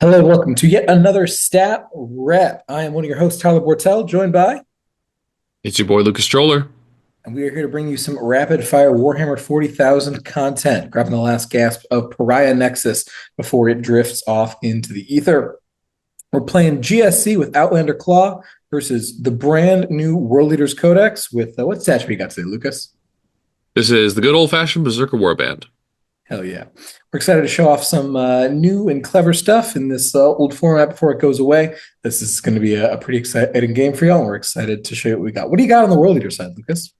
Hello, welcome to yet another Stat Rep. I am one of your hosts, Tyler Bortel, joined by, It's your boy Lucas Stroller. and we are here to bring you some rapid fire Warhammer 40,000 content, grabbing the last gasp of Pariah Nexus before it drifts off into the ether. We're playing GSC with Outlander Claw versus the brand new World Leaders Codex with what stat we got today, Lucas? This is the good old-fashioned Berzerker Warband. Hell yeah. We're excited to show off some new and clever stuff in this old format before it goes away. This is going to be a pretty exciting game for y'all, and we're excited to show you what we got. What do you got on the World Leader side, Lucas?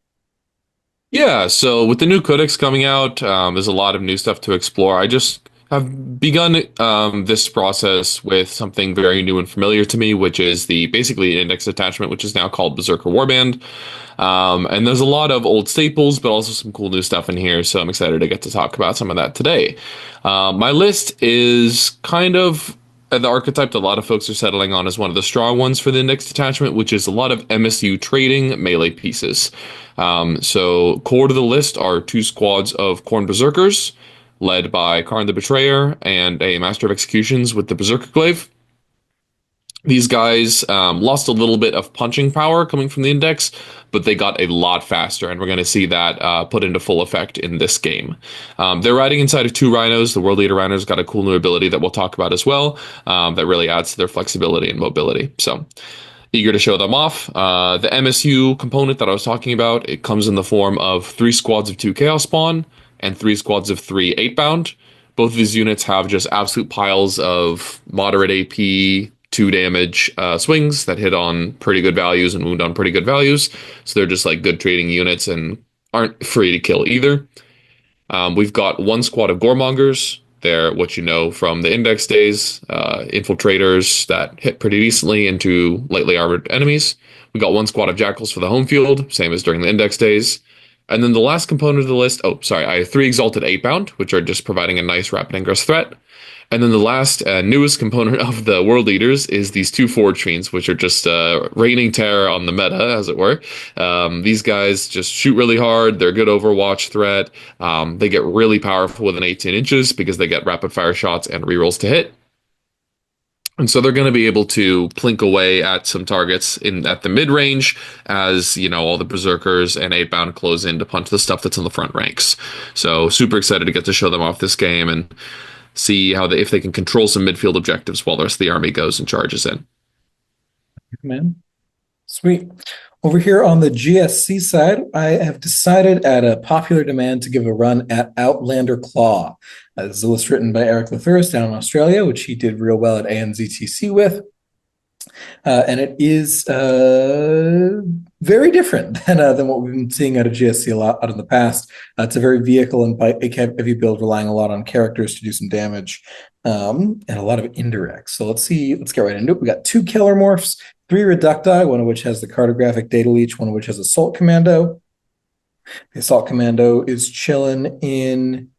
Yeah, so with the new codex coming out, there's a lot of new stuff to explore. I just have begun this process with something very new and familiar to me, which is the basically index attachment, which is now called Berzerker Warband. And there's a lot of old staples, but also some cool new stuff in here. So I'm excited to get to talk about some of that today. My list is kind of the archetype that a lot of folks are settling on as one of the strong ones for the index detachment, which is a lot of MSU trading melee pieces. So core to the list are two squads of Khorn Berzerkers, led by Kharn the Betrayer and a Master of Executions with the Berzerker Glaive. These guys lost a little bit of punching power coming from the index, but they got a lot faster, and we're going to see that put into full effect in this game. They're riding inside of two Rhinos. The World Leader Rhinos got a cool new ability that we'll talk about as well, that really adds to their flexibility and mobility. So eager to show them off. The MSU component that I was talking about, it comes in the form of three squads of two Chaos Spawn and three squads of three Eightbound. Both of these units have just absolute piles of moderate AP, 2 damage swings that hit on pretty good values and wound on pretty good values. So they're just like good trading units and aren't free to kill either. We've got one squad of Goremongers. They're what you know from the index days, infiltrators that hit pretty decently into lightly armored enemies. We got one squad of Jackals for the home field, same as during the index days. And then the last component of the list, oh, sorry, I have three Exalted Eightbound, which are just providing a nice rapid ingress threat. And then the last newest component of the world leaders is these two Forge Fiends, which are just raining terror on the meta, as it were. These guys just shoot really hard. They're a good Overwatch threat. They get really powerful within 18 inches because they get rapid fire shots and rerolls to hit. And so they're going to be able to plink away at some targets in at the mid range as, you know, all the Berserkers and Eightbound close in to punch the stuff that's in the front ranks. So super excited to get to show them off this game and see how if they can control some midfield objectives while the rest of the army goes and charges in. Man, sweet. Over here on the GSC side, I have decided at a popular demand to give a run at Outlander Claw. This is a list written by Erik Lathouras down in Australia, which he did real well at ANZTC with. And it is very different than what we've been seeing out of GSC a lot out in the past. It's a very vehicle and heavy build, relying a lot on characters to do some damage, and a lot of indirects. So let's get right into it. We got two Kelermorphs, three Reducti, one of which has the cartographic data leech, one of which has Assault Commando. The Assault Commando is chilling in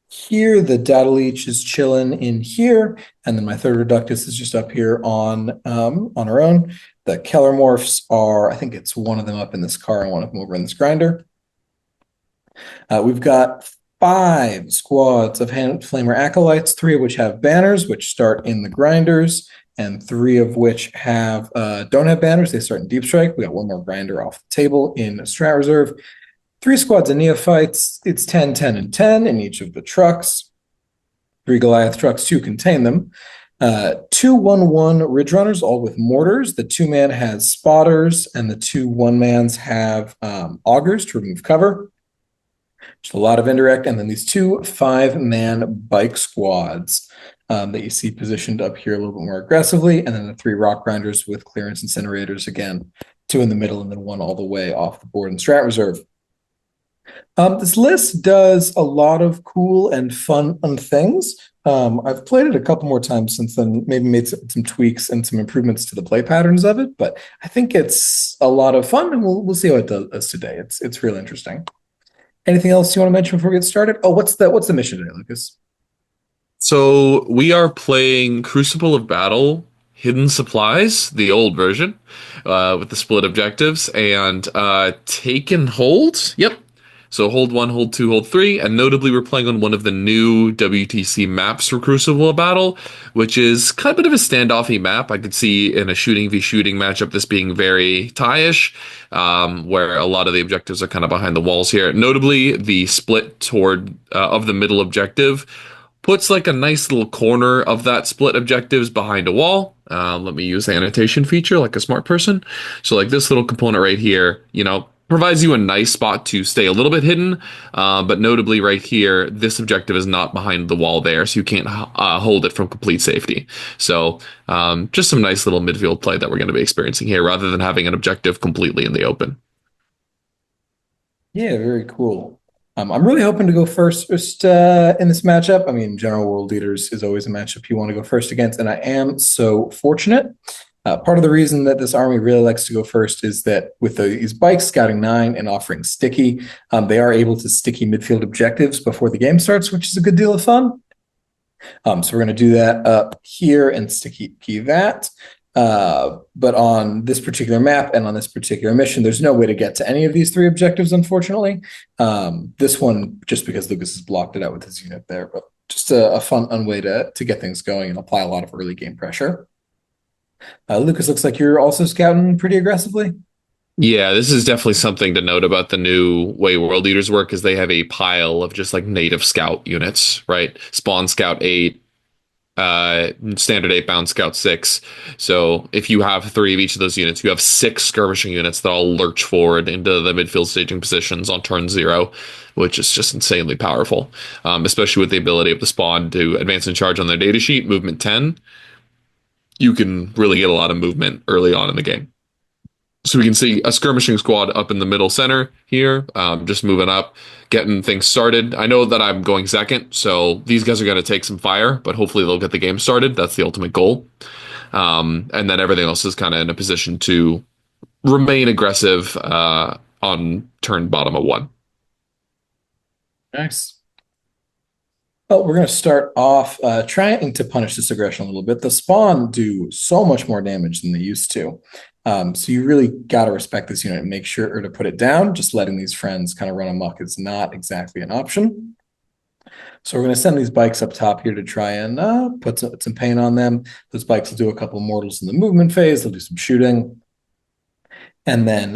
here. The data leech is chilling in here, and then my third Reductus is just up here on our own. The Kelermorphs are, I think it's one of them up in this car and one of them over in this grinder. We've got 5 squads of Hand Flamer Acolytes, 3 of which have banners, which start in the grinders, and 3 of which have don't have banners. They start in Deep Strike. We got one more grinder off the table in Strat Reserve. 3 squads of Neophytes. It's 10, 10, and 10 in each of the trucks. 3 Goliath trucks to contain them. 2 1-1 Ridgerunners, all with mortars. The 2-man has spotters, and the 2 1-mans have augers to remove cover. Just a lot of indirect. And then these 2 5-man bike squads that you see positioned up here a little bit more aggressively. And then the 3 Rockgrinders with clearance incinerators again. 2 in the middle, and then 1 all the way off the board in Strat Reserve. This list does a lot of cool and fun things. I've played it a couple more times since then, maybe made some tweaks and some improvements to the play patterns of it, but I think it's a lot of fun, and we'll see how it does today. It's really interesting. Anything else you want to mention before we get started? Oh, what's the mission today, Lucas? So we are playing Crucible of Battle Hidden Supplies, the old version, with the split objectives, and Take and Hold. Yep. So hold one, hold two, hold three, and notably we're playing on one of the new WTC maps for Crucible Battle, which is kind of a bit of a standoffy map. I could see in a shooting v shooting matchup this being very tie-ish, where a lot of the objectives are kind of behind the walls here. Notably, the split toward of the middle objective puts like a nice little corner of that split objectives behind a wall. Let me use the annotation feature like a smart person. So like this little component right here, provides you a nice spot to stay a little bit hidden. But notably right here, this objective is not behind the wall there, so you can't hold it from complete safety. So just some nice little midfield play that we're going to be experiencing here rather than having an objective completely in the open. Yeah, very cool. I'm really hoping to go first in this matchup. I mean, General World Leaders is always a matchup you want to go first against, and I am so fortunate. Part of the reason that this army really likes to go first is that with these bikes, scouting 9 and offering sticky, they are able to sticky midfield objectives before the game starts, which is a good deal of fun. So we're going to do that up here and sticky key that. But on this particular map and on this particular mission, there's no way to get to any of these 3 objectives, unfortunately. This one, just because Lukas has blocked it out with his unit there, but just a fun way to get things going and apply a lot of early game pressure. Lukas, looks like you're also scouting pretty aggressively. Yeah, this is definitely something to note about the new way World Leaders work is they have a pile of just like native scout units, right? Spawn Scout 8, standard 8-bound Scout 6. So if you have 3 of each of those units, you have 6 skirmishing units that all lurch forward into the midfield staging positions on turn 0, which is just insanely powerful, especially with the ability of the spawn to advance and charge on their data sheet, movement 10. You can really get a lot of movement early on in the game. So we can see a skirmishing squad up in the middle center here, just moving up, getting things started. I know that I'm going second, so these guys are going to take some fire, but hopefully they'll get the game started. That's the ultimate goal. And then everything else is kind of in a position to remain aggressive on turn bottom of 1. Nice. Well, we're going to start off trying to punish this aggression a little bit. The spawn do so much more damage than they used to. So you really got to respect this unit and make sure to put it down. Just letting these friends kind of run amok is not exactly an option. So we're going to send these bikes up top here to try and put some pain on them. Those bikes will do a couple mortals in the movement phase. They'll do some shooting. And then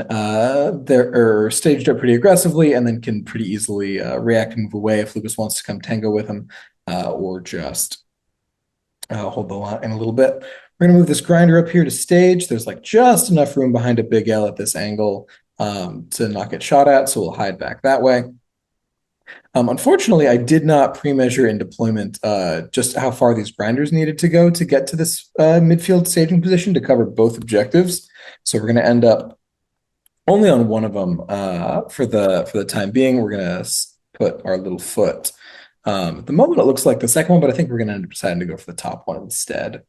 they're staged up pretty aggressively and then can pretty easily react and move away if Lukas wants to come tango with him or just hold the line in a little bit. We're going to move this grinder up here to stage. There's like just enough room behind a big L at this angle to not get shot at, so we'll hide back that way. Unfortunately, I did not pre-measure in deployment just how far these grinders needed to go to get to this midfield staging position to cover both objectives. So we're going to end up only on one of them for the time being. We're going to put our little foot. At the moment, it looks like the second one, but I think we're going to end up deciding to go for the top one instead.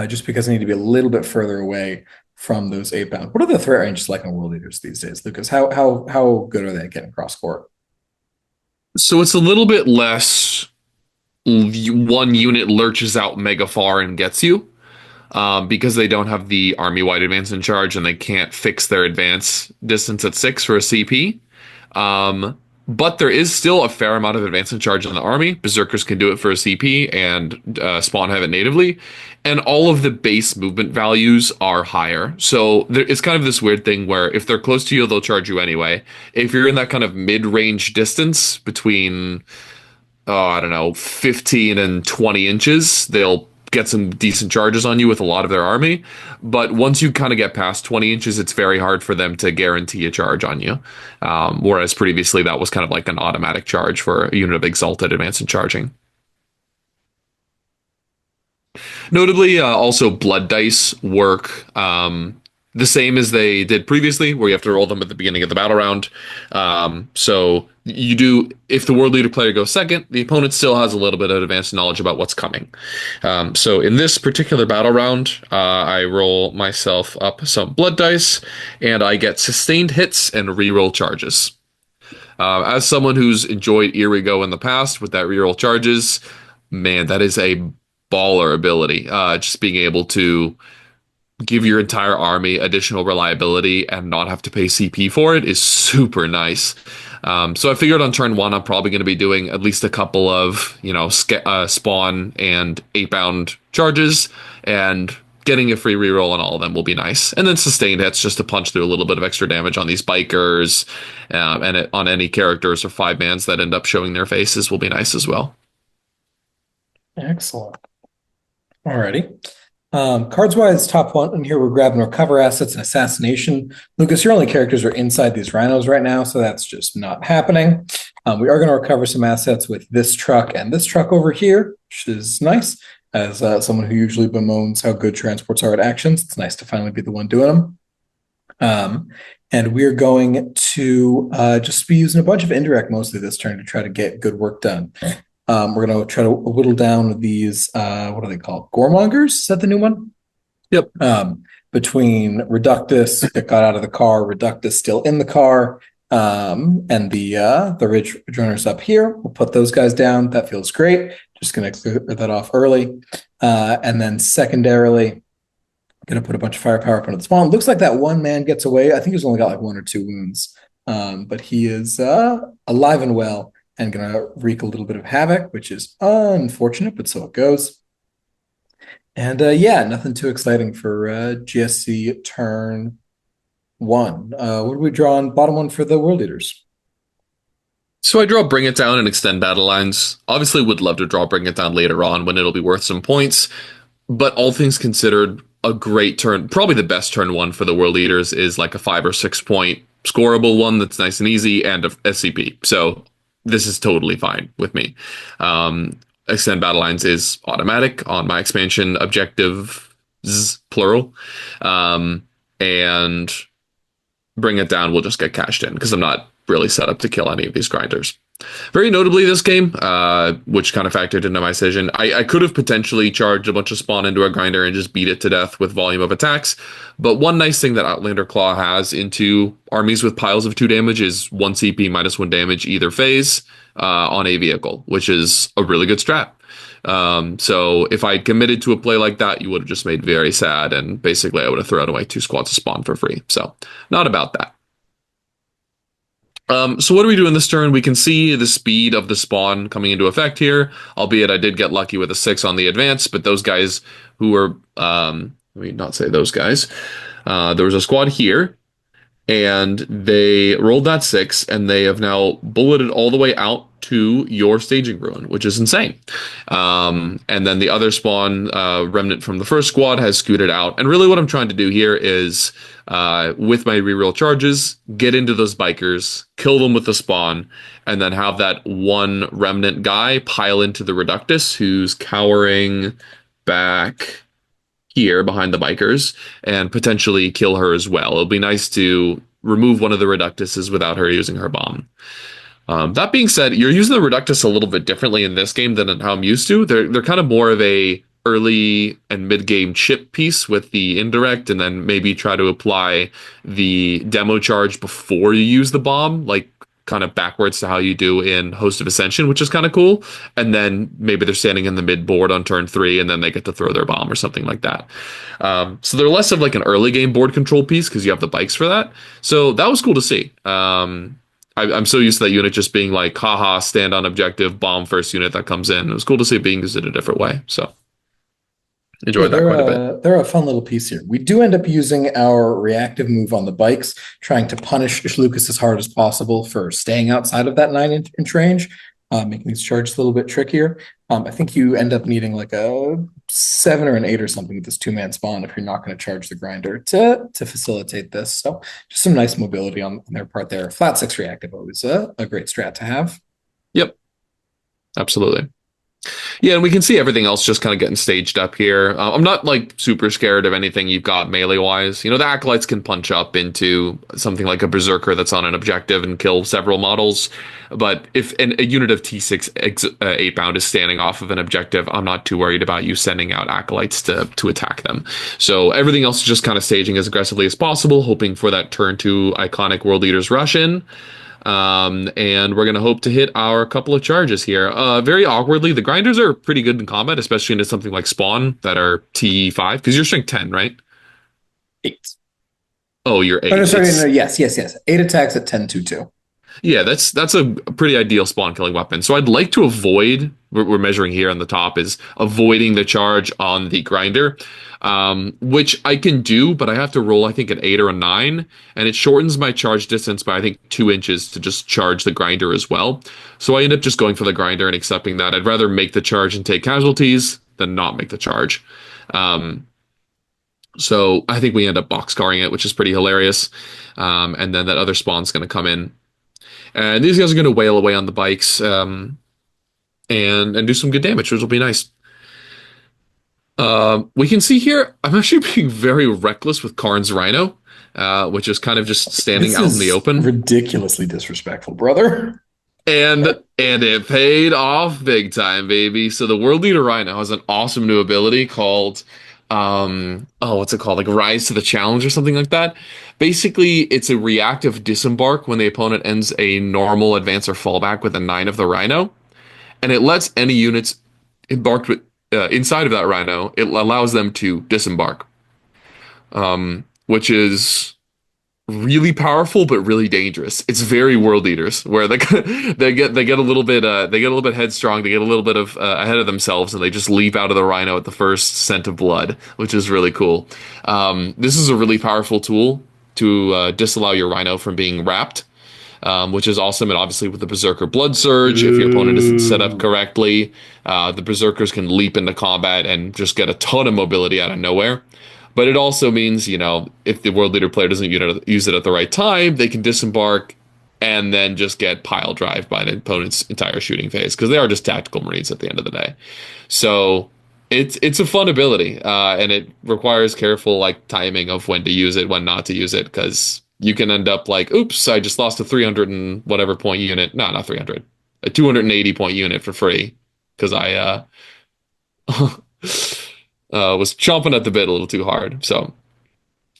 Just because I need to be a little bit further away from those 8-bound. What are the threat ranges like on World Leaders these days, Lukas? How good are they at getting cross court? So it's a little bit less one unit lurches out mega far and gets you. Because they don't have the army-wide advance in charge and they can't fix their advance distance at 6 for a CP. But there is still a fair amount of advance in charge in the army. Berzerkers can do it for a CP and spawn have it natively. And all of the base movement values are higher. So it's kind of this weird thing where if they're close to you, they'll charge you anyway. If you're in that kind of mid-range distance between, I don't know, 15 and 20 inches, they'll get some decent charges on you with a lot of their army. But once you kind of get past 20 inches, it's very hard for them to guarantee a charge on you. Whereas previously that was kind of like an automatic charge for a unit of Exalted Advance and Charging. Notably, also blood dice work the same as they did previously, where you have to roll them at the beginning of the battle round. So you do, if the world leader player goes second, the opponent still has a little bit of advanced knowledge about what's coming. So in this particular battle round, I roll myself up some blood dice, and I get sustained hits and reroll charges. As someone who's enjoyed Irigo in the past with that reroll charges, man, that is a baller ability. Just being able to give your entire army additional reliability and not have to pay CP for it is super nice. So I figured on turn one, I'm probably going to be doing at least a couple of, spawn and 8-bound charges, and getting a free reroll on all of them will be nice. And then sustained hits just to punch through a little bit of extra damage on these bikers, on any characters or 5-mans that end up showing their faces will be nice as well. Excellent. Alrighty. Cards wise, top one in here, we're grabbing recover assets and assassination. Lukas, your only characters are inside these rhinos right now, so that's just not happening. We are going to recover some assets with this truck and this truck over here, which is nice. As someone who usually bemoans how good transports are at actions, it's nice to finally be the one doing them. And we're going to just be using a bunch of indirect mostly this turn to try to get good work done. We're going to try to whittle down these, what are they called? Goremongers? Is that the new one? Yep. Between Reductus that got out of the car, Reductus still in the car, and the Ridgerunners up here. We'll put those guys down. That feels great. Just going to clear that off early. And then secondarily, going to put a bunch of firepower up into the spawn. Looks like that one man gets away. I think he's only got like 1 or 2 wounds, but he is alive and well, and going to wreak a little bit of havoc, which is unfortunate, but so it goes. And nothing too exciting for GSC turn 1. What do we draw on bottom one for the World Eaters? So I draw Bring It Down and Extend Battle Lines. Obviously would love to draw Bring It Down later on when it'll be worth some points, but all things considered, a great turn, probably the best turn 1 for the World Eaters is like a 5 or 6 point scoreable one that's nice and easy, and a SCP. So this is totally fine with me. Extend Battle Lines is automatic on my expansion objectives, plural. And Bring It Down will just get cashed in because I'm not really set up to kill any of these grinders. Very notably this game, which kind of factored into my decision, I could have potentially charged a bunch of spawn into a grinder and just beat it to death with volume of attacks. But one nice thing that Outlander Claw has into armies with piles of 2 damage is 1 CP minus 1 damage either phase on a vehicle, which is a really good strat. So if I committed to a play like that, you would have just made very sad, and basically I would have thrown away 2 squads of spawn for free. So not about that. So what do we do in this turn? We can see the speed of the spawn coming into effect here, albeit I did get lucky with a 6 on the advance, but those guys who were, let me not say those guys, there was a squad here, and they rolled that 6, and they have now bulleted all the way out to your staging ruin, which is insane. And then the other spawn remnant from the first squad has scooted out. And really what I'm trying to do here is, with my reroll charges, get into those bikers, kill them with the spawn, and then have that one remnant guy pile into the Reductus, who's cowering back here behind the bikers, and potentially kill her as well. It'll be nice to remove one of the Reductuses without her using her bomb. That being said, you're using the Reductus a little bit differently in this game than how I'm used to. They're kind of more of a early and mid-game chip piece with the indirect, and then maybe try to apply the demo charge before you use the bomb, like kind of backwards to how you do in Host of Ascension, which is kind of cool. And then maybe they're standing in the mid board on turn 3, and then they get to throw their bomb or something like that. So they're less of like an early game board control piece because you have the bikes for that. So that was cool to see. I'm so used to that unit just being like, haha, stand on objective, bomb first unit that comes in. It was cool to see it being used in a different way. So enjoyed that quite a bit. They're a fun little piece here. We do end up using our reactive move on the bikes, trying to punish Lukas as hard as possible for staying outside of that 9-inch range, making these charges a little bit trickier. I think you end up needing like a 7 or an 8 or something with this 2-man spawn if you're not going to charge the grinder to facilitate this. So just some nice mobility on their part there. Flat 6 reactive, always a great strat to have. Yep, absolutely. Yeah, and we can see everything else just kind of getting staged up here. I'm not like super scared of anything you've got melee wise. The acolytes can punch up into something like a berserker that's on an objective and kill several models. But if a unit of T6 8-bound is standing off of an objective, I'm not too worried about you sending out acolytes to attack them. So everything else is just kind of staging as aggressively as possible, hoping for that turn 2 iconic World Eaters rush in. And we're going to hope to hit our couple of charges here. Very awkwardly, the grinders are pretty good in combat, especially into something like Spawn that are T5, because you're strength 10, right? 8. Oh, you're 8. Oh, no, sorry, no, yes. 8 attacks at 10-2-2. Yeah, that's a pretty ideal spawn killing weapon. So I'd like to avoid, we're measuring here on the top, is avoiding the charge on the grinder, which I can do, but I have to roll, I think, an 8 or a 9, and it shortens my charge distance by, I think, 2 inches to just charge the grinder as well. So I end up just going for the grinder and accepting that. I'd rather make the charge and take casualties than not make the charge. Um, so I think we end up boxcarring it, which is pretty hilarious. And then that other spawn's going to come in. And these guys are going to wail away on the bikes and do some good damage, which will be nice. We can see here, I'm actually being very reckless with Kharn's Rhino, which is kind of just standing This out in the is open. ridiculously disrespectful, brother. And it paid off big time, baby. So the World Leader Rhino has an awesome new ability called what's it called? Like Rise to the Challenge or something like that. Basically, it's a reactive disembark when the opponent ends a normal advance or fallback with a 9 of the Rhino, and it lets any units embarked with inside of that Rhino, it allows them to disembark, which is really powerful but really dangerous. It's very World Eaters where they get a little bit headstrong, they get a little bit of ahead of themselves, and they just leap out of the Rhino at the first scent of blood, which is really cool. This is a really powerful tool to disallow your Rhino from being wrapped. Which is awesome, and obviously with the Berzerker Blood Surge, if your opponent isn't set up correctly, the Berzerkers can leap into combat and just get a ton of mobility out of nowhere. But it also means, if the World Leader player doesn't use it at the right time, they can disembark and then just get pile drive by the opponent's entire shooting phase, because they are just tactical Marines at the end of the day. So it's a fun ability, and it requires careful timing of when to use it, when not to use it, because you can end up like, oops, I just lost a 300 and whatever point unit. No, not 300, a 280 point unit for free because I was chomping at the bit a little too hard. So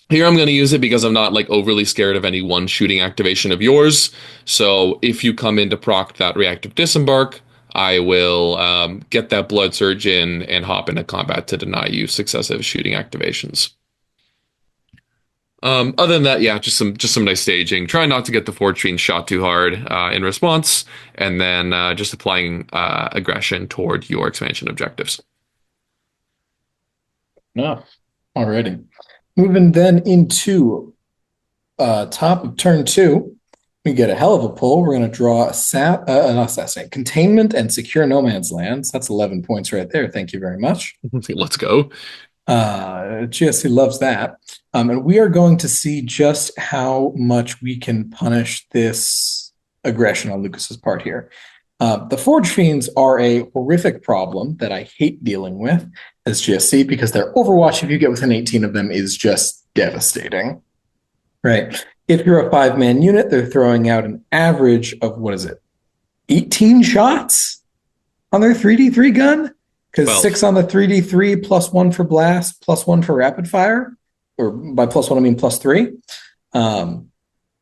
here I'm going to use it because I'm not overly scared of any one shooting activation of yours. So if you come in to proc that reactive disembark, I will get that blood surge in and hop into combat to deny you successive shooting activations. Other than that, yeah, just some nice staging. Try not to get the Forge Fiend shot too hard in response, and then just applying aggression toward your expansion objectives. No, alrighty. Moving then into top of turn 2, we get a hell of a pull. We're going to draw containment and secure no man's lands. That's 11 points right there. Thank you very much. Let's go. GSC loves that. And we are going to see just how much we can punish this aggression on Lukas's part here. The Forge Fiends are a horrific problem that I hate dealing with as GSC because their Overwatch, if you get within 18 of them, is just devastating. Right? If you're a 5-man unit, they're throwing out an average of, 18 shots on their 3D3 gun? Because 6 on the 3D3, +1 for blast, +1 for rapid fire. Or by +1, I mean +3.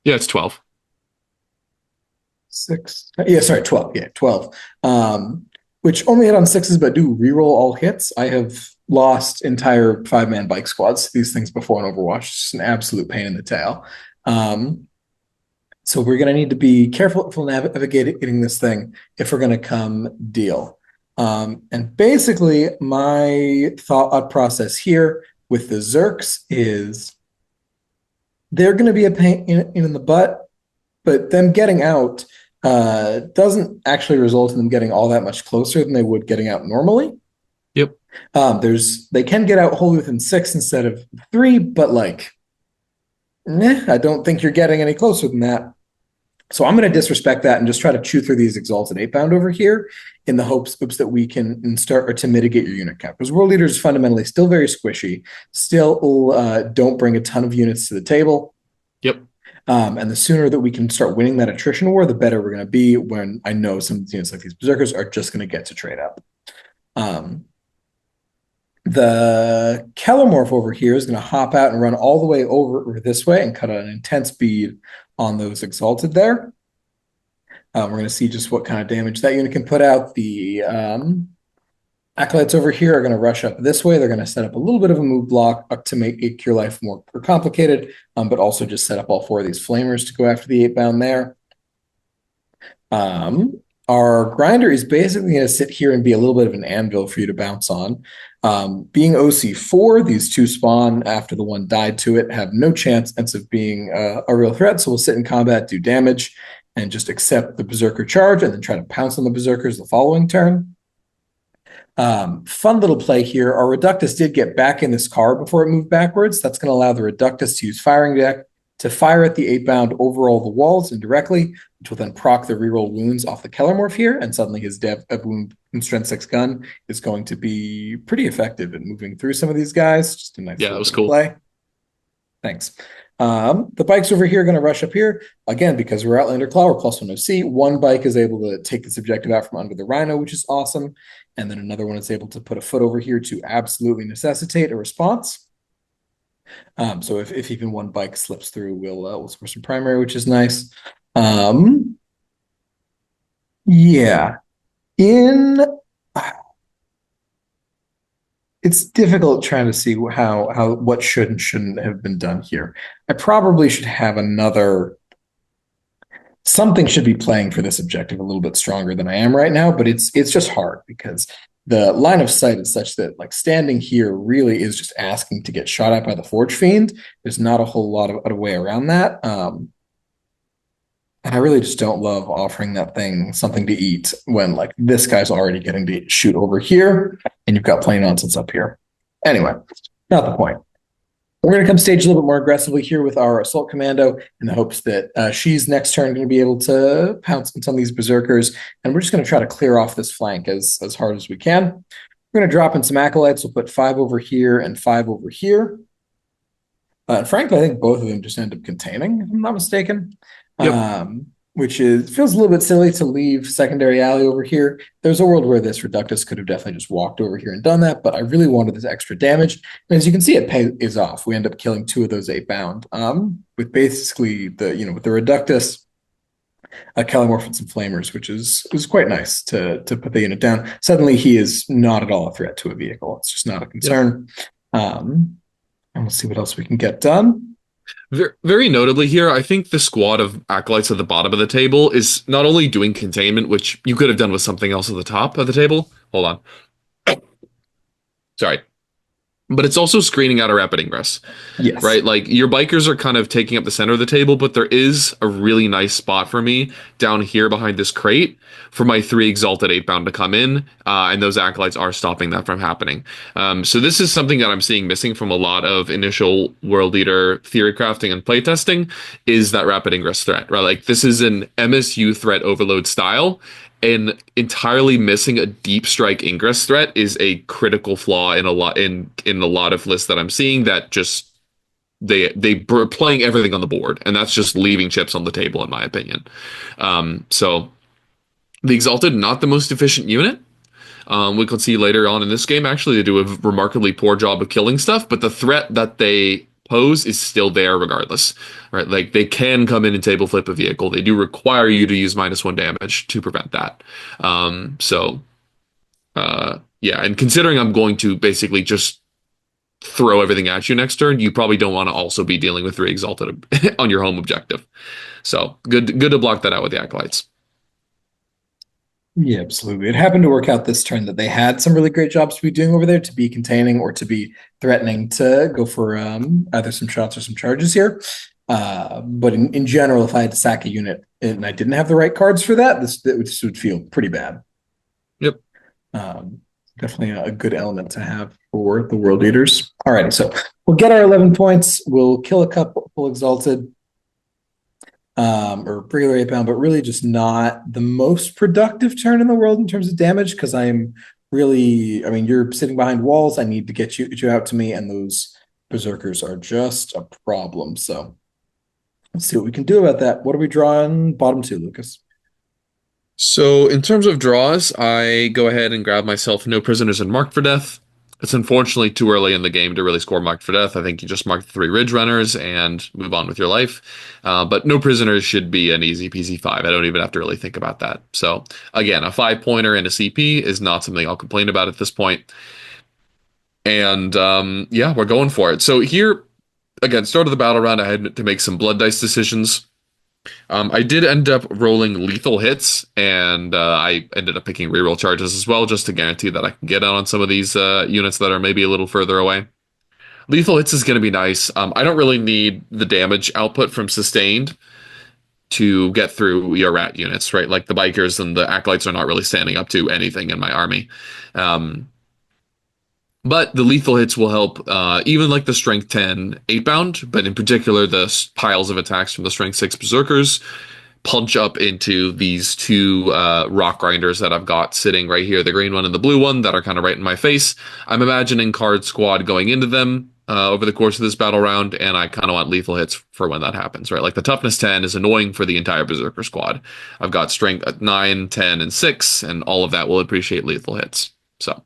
Yeah, it's 12. 6. Yeah, sorry, 12. Yeah, 12. Which only hit on 6s, but do reroll all hits. I have lost entire 5-man bike squads to these things before in Overwatch. It's just an absolute pain in the tail. So we're going to need to be careful if we're navigating this thing if we're going to come deal. And basically, my thought process here with the Zerks is they're going to be a pain in the butt, but them getting out doesn't actually result in them getting all that much closer than they would getting out normally. Yep. They can get out wholly within 6 instead of 3, but I don't think you're getting any closer than that. So I'm going to disrespect that and just try to chew through these Exalted Eightbound over here in the hopes that we can start or to mitigate your unit count. Because World Leaders fundamentally still very squishy, still don't bring a ton of units to the table. Yep. And the sooner that we can start winning that attrition war, the better we're going to be when I know some of the units like these Berzerkers are just going to get to trade up. The Kelermorph over here is going to hop out and run all the way over this way and cut an intense bead on those Exalted there. We're going to see just what kind of damage that unit can put out. The Acolytes over here are going to rush up this way. They're going to set up a little bit of a move block to make your life more complicated, but also just set up all 4 of these Flamers to go after the 8-bound there. Um, our grinder is basically going to sit here and be a little bit of an anvil for you to bounce on. Being OC4, these two spawn after the one died to it, have no chance of being a real threat. So we'll sit in combat, do damage, and just accept the Berserker charge and then try to pounce on the Berserkers the following turn. Fun little play here. Our Reductus did get back in this car before it moved backwards. That's going to allow the Reductus to use firing deck to fire at the 8-bound over all the walls indirectly, which will then proc the reroll wounds off the Kelermorph here, and suddenly his dev wound and strength 6 gun is going to be pretty effective in moving through some of these guys. Just a nice Yeah, that little was bit of cool. play. Thanks. The bikes over here are going to rush up here. Again, because we're Outlander Claw, we're +1 OC. One bike is able to take this objective out from under the Rhino, which is awesome. And then another one is able to put a foot over here to absolutely necessitate a response. So if even one bike slips through, we'll score some primary, which is nice. Yeah. In It's difficult trying to see how what should and shouldn't have been done here. I probably should have another something should be playing for this objective a little bit stronger than I am right now, but it's just hard because the line of sight is such that like standing here really is just asking to get shot at by the Forge Fiend. There's not a whole lot of a way around that. And I really just don't love offering that thing something to eat when like this guy's already getting to shoot over here and you've got plain nonsense up here. Anyway, not the point. We're going to come stage a little bit more aggressively here with our Assault Commando in the hopes that she's next turn going to be able to pounce on some of these Berzerkers. And we're just going to try to clear off this flank as hard as we can. We're going to drop in some Acolytes. We'll put 5 over here and 5 over here. And frankly, I think both of them just end up containing, if I'm not mistaken. Yep. Which feels a little bit silly to leave secondary alley over here. There's a world where this Reductus could have definitely just walked over here and done that, but I really wanted this extra damage. And as you can see, it pays off. We end up killing 2 of those 8-bound. With basically with the Reductus, Kelermorph and some Flamers, which was quite nice to put the unit down. Suddenly, he is not at all a threat to a vehicle. It's just not a concern. Yep. And we'll see what else we can get done. Very notably here, I think the squad of acolytes at the bottom of the table is not only doing containment, which you could have done with something else at the top of the table. Hold on. Sorry. But it's also screening out a rapid ingress. Yes. Right? Like your bikers are kind of taking up the center of the table, but there is a really nice spot for me down here behind this crate for my 3 Exalted Eightbound to come in, and those acolytes are stopping that from happening. So this is something that I'm seeing missing from a lot of initial World Leader theory crafting and playtesting is that rapid ingress threat, right? Like this is an MSU threat overload style, and entirely missing a deep strike ingress threat is a critical flaw in a lot of lists that I'm seeing that just they're playing everything on the board, and that's just leaving chips on the table in my opinion. So the Exalted, not the most efficient unit. We can see later on in this game actually they do a remarkably poor job of killing stuff, but the threat that they pose is still there regardless, right? Like they can come in and table flip a vehicle. They do require you to use -1 damage to prevent that. Yeah, and considering I'm going to basically just throw everything at you next turn, you probably don't want to also be dealing with 3 Exalted on your home objective. So good to block that out with the Acolytes. Yeah, absolutely. It happened to work out this turn that they had some really great jobs to be doing over there, to be containing or to be threatening to go for either some shots or some charges here. But in general, if I had to sack a unit and I didn't have the right cards for that, this would feel pretty bad. Yep. Definitely a good element to have for the world leaders. All right, so we'll get our 11 points. We'll kill a couple Exalted. Or regular 8-bound, but really just not the most productive turn in the world in terms of damage, because I'm really, I mean, you're sitting behind walls. I need to get you out to me, and those Berzerkers are just a problem. So let's see what we can do about that. What are we drawing bottom 2, Lukas? So in terms of draws, I go ahead and grab myself no prisoners and marked for death. It's unfortunately too early in the game to really score marked for death. I think you just mark the 3 Ridgerunners and move on with your life. But no prisoners should be an easy peasy 5. I don't even have to really think about that. So again, a 5-pointer and a CP is not something I'll complain about at this point. And yeah, we're going for it. So here, again, start of the battle round, I had to make some blood dice decisions. I did end up rolling lethal hits, and I ended up picking reroll charges as well, just to guarantee that I can get out on some of these units that are maybe a little further away. Lethal hits is going to be nice. I don't really need the damage output from sustained to get through your rat units, right? Like the bikers and the acolytes are not really standing up to anything in my army. Um, but the lethal hits will help, even like the strength 10 8 bound, but in particular the piles of attacks from the strength 6 berserkers punch up into these two rock grinders that I've got sitting right here, the green one and the blue one that are kind of right in my face. I'm imagining card squad going into them over the course of this battle round, and I kind of want lethal hits for when that happens, right? Like the toughness 10 is annoying for the entire berserker squad. I've got strength at 9, 10, and 6, and all of that will appreciate lethal hits. So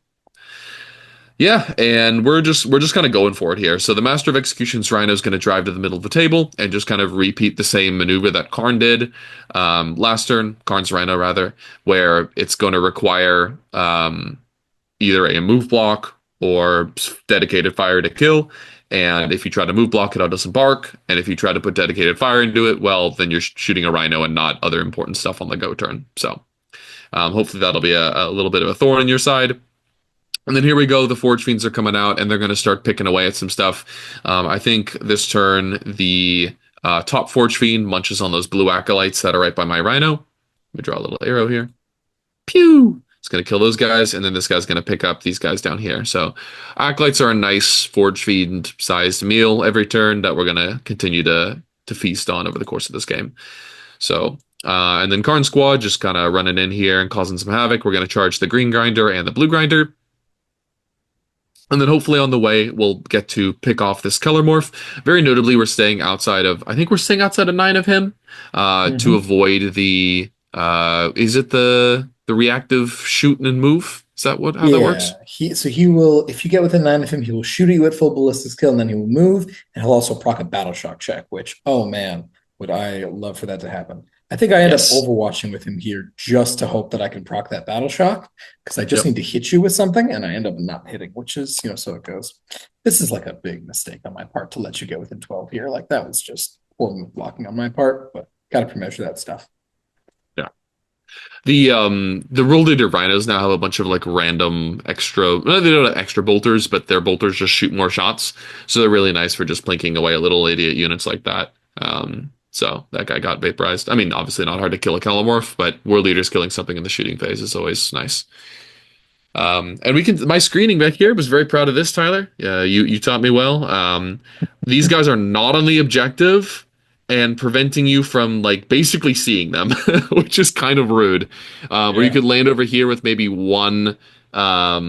yeah, and we're just kind of going for it here. So the Master of Execution's Rhino is going to drive to the middle of the table and just kind of repeat the same maneuver that Kharn did last turn, Kharn's Rhino rather, where it's going to require either a move block or dedicated fire to kill. And if you try to move block, it'll disembark. And if you try to put dedicated fire into it, well, then you're shooting a Rhino and not other important stuff on the go turn. So hopefully that'll be a little bit of a thorn in your side. And then here we go. The Forge Fiends are coming out, and they're going to start picking away at some stuff. I think this turn, the top Forge Fiend munches on those blue acolytes that are right by my Rhino. Let me draw a little arrow here. Pew! It's going to kill those guys, and then this guy's going to pick up these guys down here. So acolytes are a nice Forge Fiend-sized meal every turn that we're going to continue to feast on over the course of this game. So and then Kharn Squad just kind of running in here and causing some havoc. We're going to charge the Green Grinder and the Blue Grinder. And then hopefully on the way, we'll get to pick off this Kelermorph. Very notably, I think we're staying outside of 9 of him to avoid the, is it the reactive shoot and move? Is that how that works? He will, if you get within 9 of him, he will shoot at you at full ballistic skill, and then he will move, and he'll also proc a battle shock check, which, oh man, would I love for that to happen. I think I end up overwatching with him here just to hope that I can proc that battle shock, because I just need to hit you with something, and I end up not hitting, which is, so it goes. This is like a big mistake on my part to let you get within 12 here. Like that was just poor move blocking on my part, but gotta pre-measure that stuff. Yeah. The rule leader rhinos now have a bunch of like random extra, no, they don't have extra bolters, but their bolters just shoot more shots. So they're really nice for just plinking away little idiot units like that. So that guy got vaporized. I mean, obviously not hard to kill a Kelermorph, but war leaders killing something in the shooting phase is always nice. And my screening back here was very proud of this, Tyler. Yeah, you taught me well. These guys are not on the objective and preventing you from like basically seeing them, which is kind of rude. Where you could land over here with maybe one. I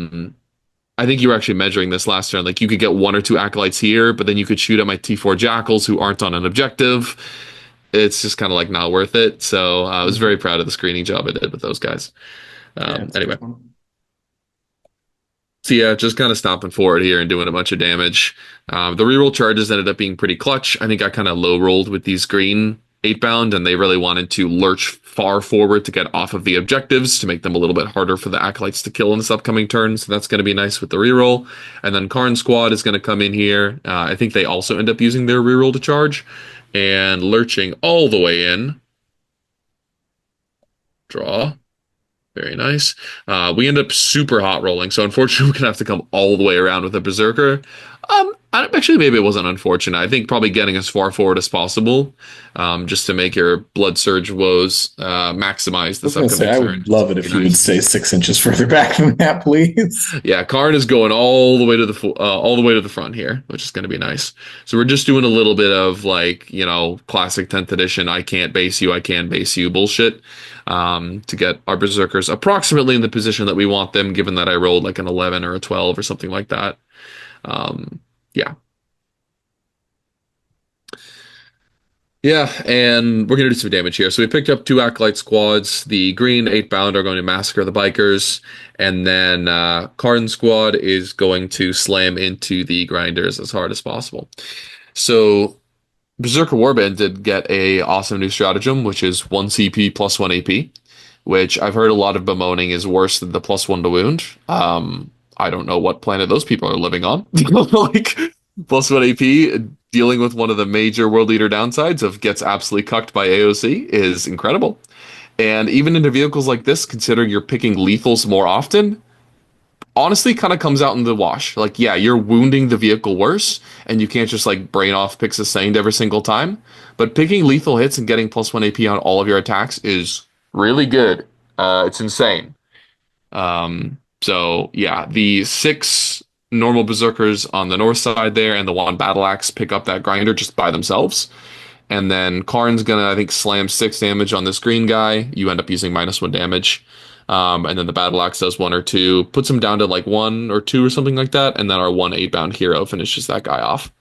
think you were actually measuring this last turn. Like you could get 1 or 2 acolytes here, but then you could shoot at my T4 Jackals who aren't on an objective. It's just kind of like not worth it. So I was very proud of the screening job I did with those guys. Anyway. So yeah, just kind of stomping forward here and doing a bunch of damage. The reroll charges ended up being pretty clutch. I think I kind of low rolled with these green 8-bound, and they really wanted to lurch far forward to get off of the objectives to make them a little bit harder for the acolytes to kill in this upcoming turn. So that's going to be nice with the reroll. And then Kharn Squad is going to come in here. I think they also end up using their reroll to charge and lurching all the way in. Draw. Very nice. We end up super hot rolling, so unfortunately we're gonna have to come all the way around with a Berzerker. Actually, maybe it wasn't unfortunate. I think probably getting as far forward as possible, just to make your blood surge woes maximize this upcoming turn. I would love it if you would stay 6 inches further back than that, please. Yeah, Kharn is going all the way to the front here, which is going to be nice. So we're just doing a little bit of like classic 10th edition. I can't base you. I can base you bullshit. To get our Berzerkers approximately in the position that we want them, given that I rolled like an 11 or a 12 or something like that. Yeah. Yeah, and we're going to do some damage here. So we picked up 2 Acolyte squads. The green 8-bound are going to massacre the bikers. And then Kharn squad is going to slam into the grinders as hard as possible. So Berzerker Warband did get a awesome new stratagem, which is 1 CP plus 1 AP, which I've heard a lot of bemoaning is worse than the +1 to wound. I don't know what planet those people are living on. Like +1 AP dealing with one of the major world leader downsides of gets absolutely cucked by AOC is incredible. And even into vehicles like this, considering you're picking lethals more often, honestly kind of comes out in the wash. Like, yeah, you're wounding the vehicle worse, and you can't just like brain off pick sustained every single time. But picking lethal hits and getting +1 AP on all of your attacks is really good. It's insane. So yeah, the 6 normal berserkers on the north side there and the 1 battle axe pick up that grinder just by themselves. And then Kharn's gonna, I think, slam 6 damage on this green guy. You end up using -1 damage. And then the battle axe does 1 or 2, puts him down to like 1 or 2 or something like that. And then our 1 8-bound hero finishes that guy off.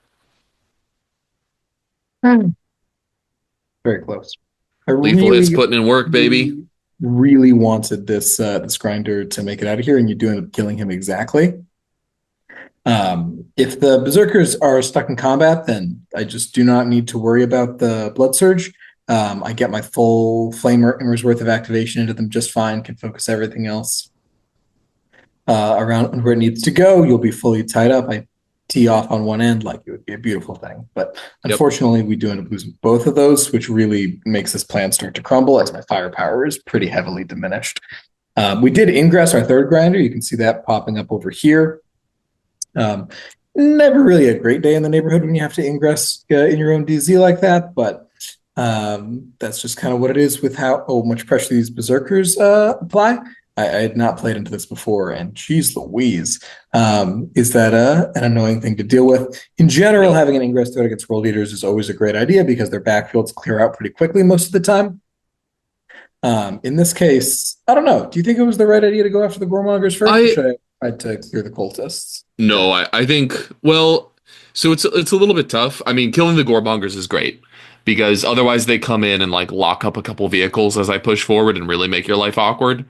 Very close. I Lethal hits really, putting in work, baby. really wanted this grinder to make it out of here, and you do end up killing him exactly. If the Berzerkers are stuck in combat, then I just do not need to worry about the Blood Surge. I get my full Flamer's worth of activation into them just fine, can focus everything else around where it needs to go. You'll be fully tied up. I tee off on one end, like it would be a beautiful thing. But unfortunately, we do end up losing both of those, which really makes this plan start to crumble as my firepower is pretty heavily diminished. We did ingress our 3rd grinder. You can see that popping up over here. Never really a great day in the neighborhood when you have to ingress in your own DZ like that, but that's just kind of what it is with how much pressure these Berzerkers apply. I had not played into this before, and geez Louise, is that an annoying thing to deal with. In general, having an ingress threat against world leaders is always a great idea because their backfields clear out pretty quickly most of the time. In this case, I don't know. Do you think it was the right idea to go after the Goremongers first, or should I try to clear the cultists? No, I think, well, so it's a little bit tough. I mean, killing the Goremongers is great because otherwise they come in and like lock up a couple vehicles as I push forward and really make your life awkward.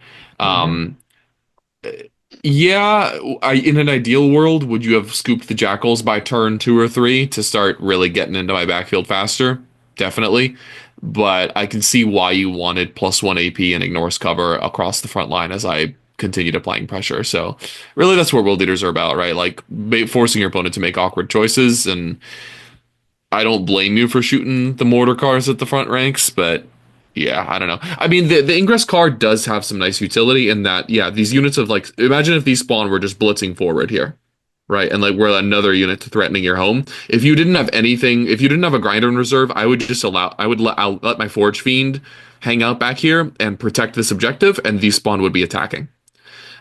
Yeah, in an ideal world, would you have scooped the Jackals by turn 2 or 3 to start really getting into my backfield faster? Definitely. But I can see why you wanted +1 AP and ignores cover across the front line as I continued applying pressure. So really that's what world leaders are about, right? Like forcing your opponent to make awkward choices. And I don't blame you for shooting the mortar cars at the front ranks, but yeah, I don't know. I mean, the ingress card does have some nice utility in that, yeah, these units of like, imagine if these spawn were just blitzing forward here, right? And like we're another unit threatening your home. If you didn't have anything, if you didn't have a grinder in reserve, I would just I'll let my Forge Fiend hang out back here and protect this objective, and these spawn would be attacking.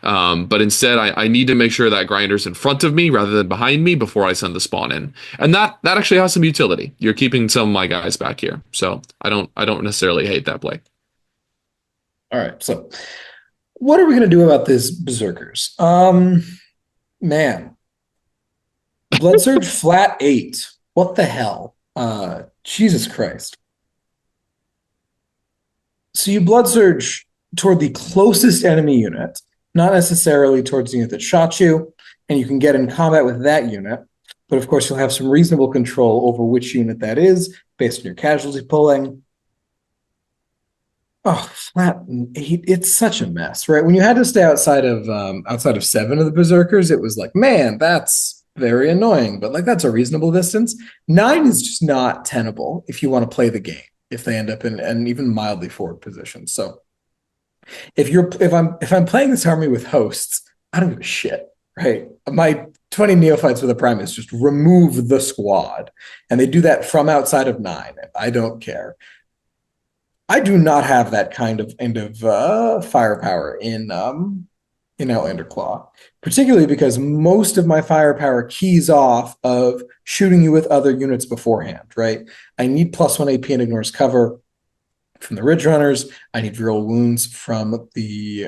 But instead, I need to make sure that grinder's in front of me rather than behind me before I send the spawn in. And that actually has some utility. You're keeping some of my guys back here. So I don't necessarily hate that play. All right. So what are we going to do about these Berzerkers? Man. Blood Surge flat 8. What the hell? Jesus Christ. So you Blood Surge toward the closest enemy unit, not necessarily towards the unit that shot you, and you can get in combat with that unit. But of course, you'll have some reasonable control over which unit that is based on your casualty pulling. Oh, flat 8. It's such a mess, right? When you had to stay outside of 7 of the Berzerkers, it was like, man, that's very annoying. But like that's a reasonable distance. 9 is just not tenable if you want to play the game, if they end up in an even mildly forward position. So if I'm playing this army with hosts, I don't give a shit, right? My 20 neophytes with a prime is just remove the squad, and they do that from outside of 9. I don't care. I do not have that kind of firepower in Outlander Claw, particularly because most of my firepower keys off of shooting you with other units beforehand, right? I need +1 AP and ignores cover from the Ridgerunners. I need real wounds from the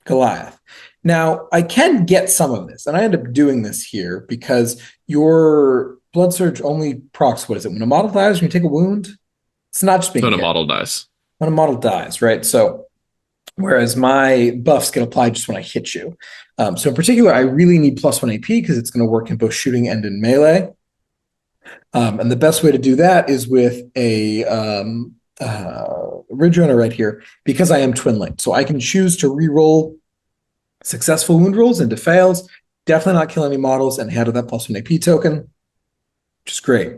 Goliath. Now, I can get some of this, and I end up doing this here because your Blood Surge only procs, what is it? When a model dies, when you take a wound? It's not just being When a model dies. When a model dies, right? So, whereas my buffs get applied just when I hit you. So in particular, I really need +1 AP because it's going to work in both shooting and in melee. And the best way to do that is with a Ridgerunner right here, because I am twin linked. So I can choose to re-roll successful wound rolls into fails, definitely not kill any models, and handle that +1 AP token. which is great.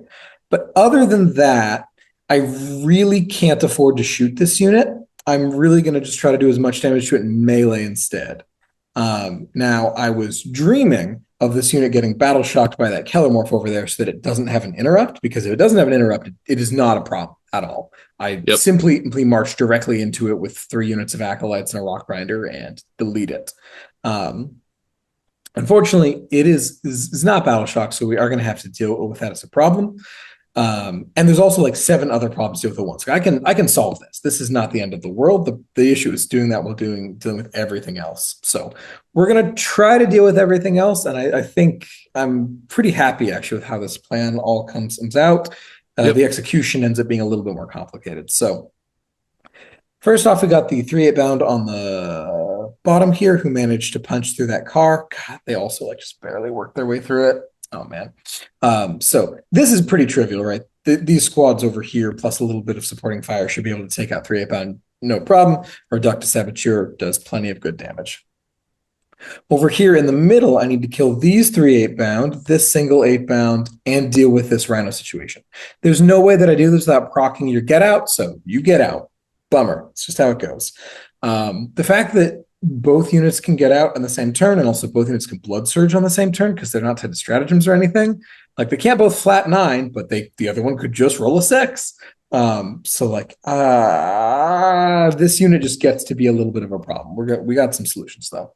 But other than that, I really can't afford to shoot this unit. I'm really going to just try to do as much damage to it in melee instead. Now, I was dreaming of this unit getting battle shocked by that Kelermorph over there so that it doesn't have an interrupt, because if it doesn't have an interrupt, it is not a problem at all. I Yep. simply march directly into it with 3 units of Acolytes and a Rockgrinder and delete it. Unfortunately, it is not battle shock, so we are going to have to deal with that as a problem. And there's also like 7 other problems to deal with at once. I can solve this. This is not the end of the world. The issue is doing that while dealing with everything else. So we're gonna try to deal with everything else, and I think I'm pretty happy actually with how this plan all comes out. Yep. The execution ends up being a little bit more complicated. So first off, we got the 3/8 on the bottom here, who managed to punch through that car. God, they also like just barely worked their way through it. Oh man. So this is pretty trivial, right? These squads over here, plus a little bit of supporting fire, should be able to take out 3/8, no problem. Reductus Saboteur does plenty of good damage. Over here in the middle, I need to kill these 3/8, this single 8, and deal with this Rhino situation. There's no way that I do this without proccing your get out, so you get out. Bummer. It's just how it goes. The fact that both units can get out on the same turn, and also both units can blood surge on the same turn because they're not tied to stratagems or anything. Like they can't both flat 9, but the other one could just roll a 6. So like this unit just gets to be a little bit of a problem. We got some solutions though.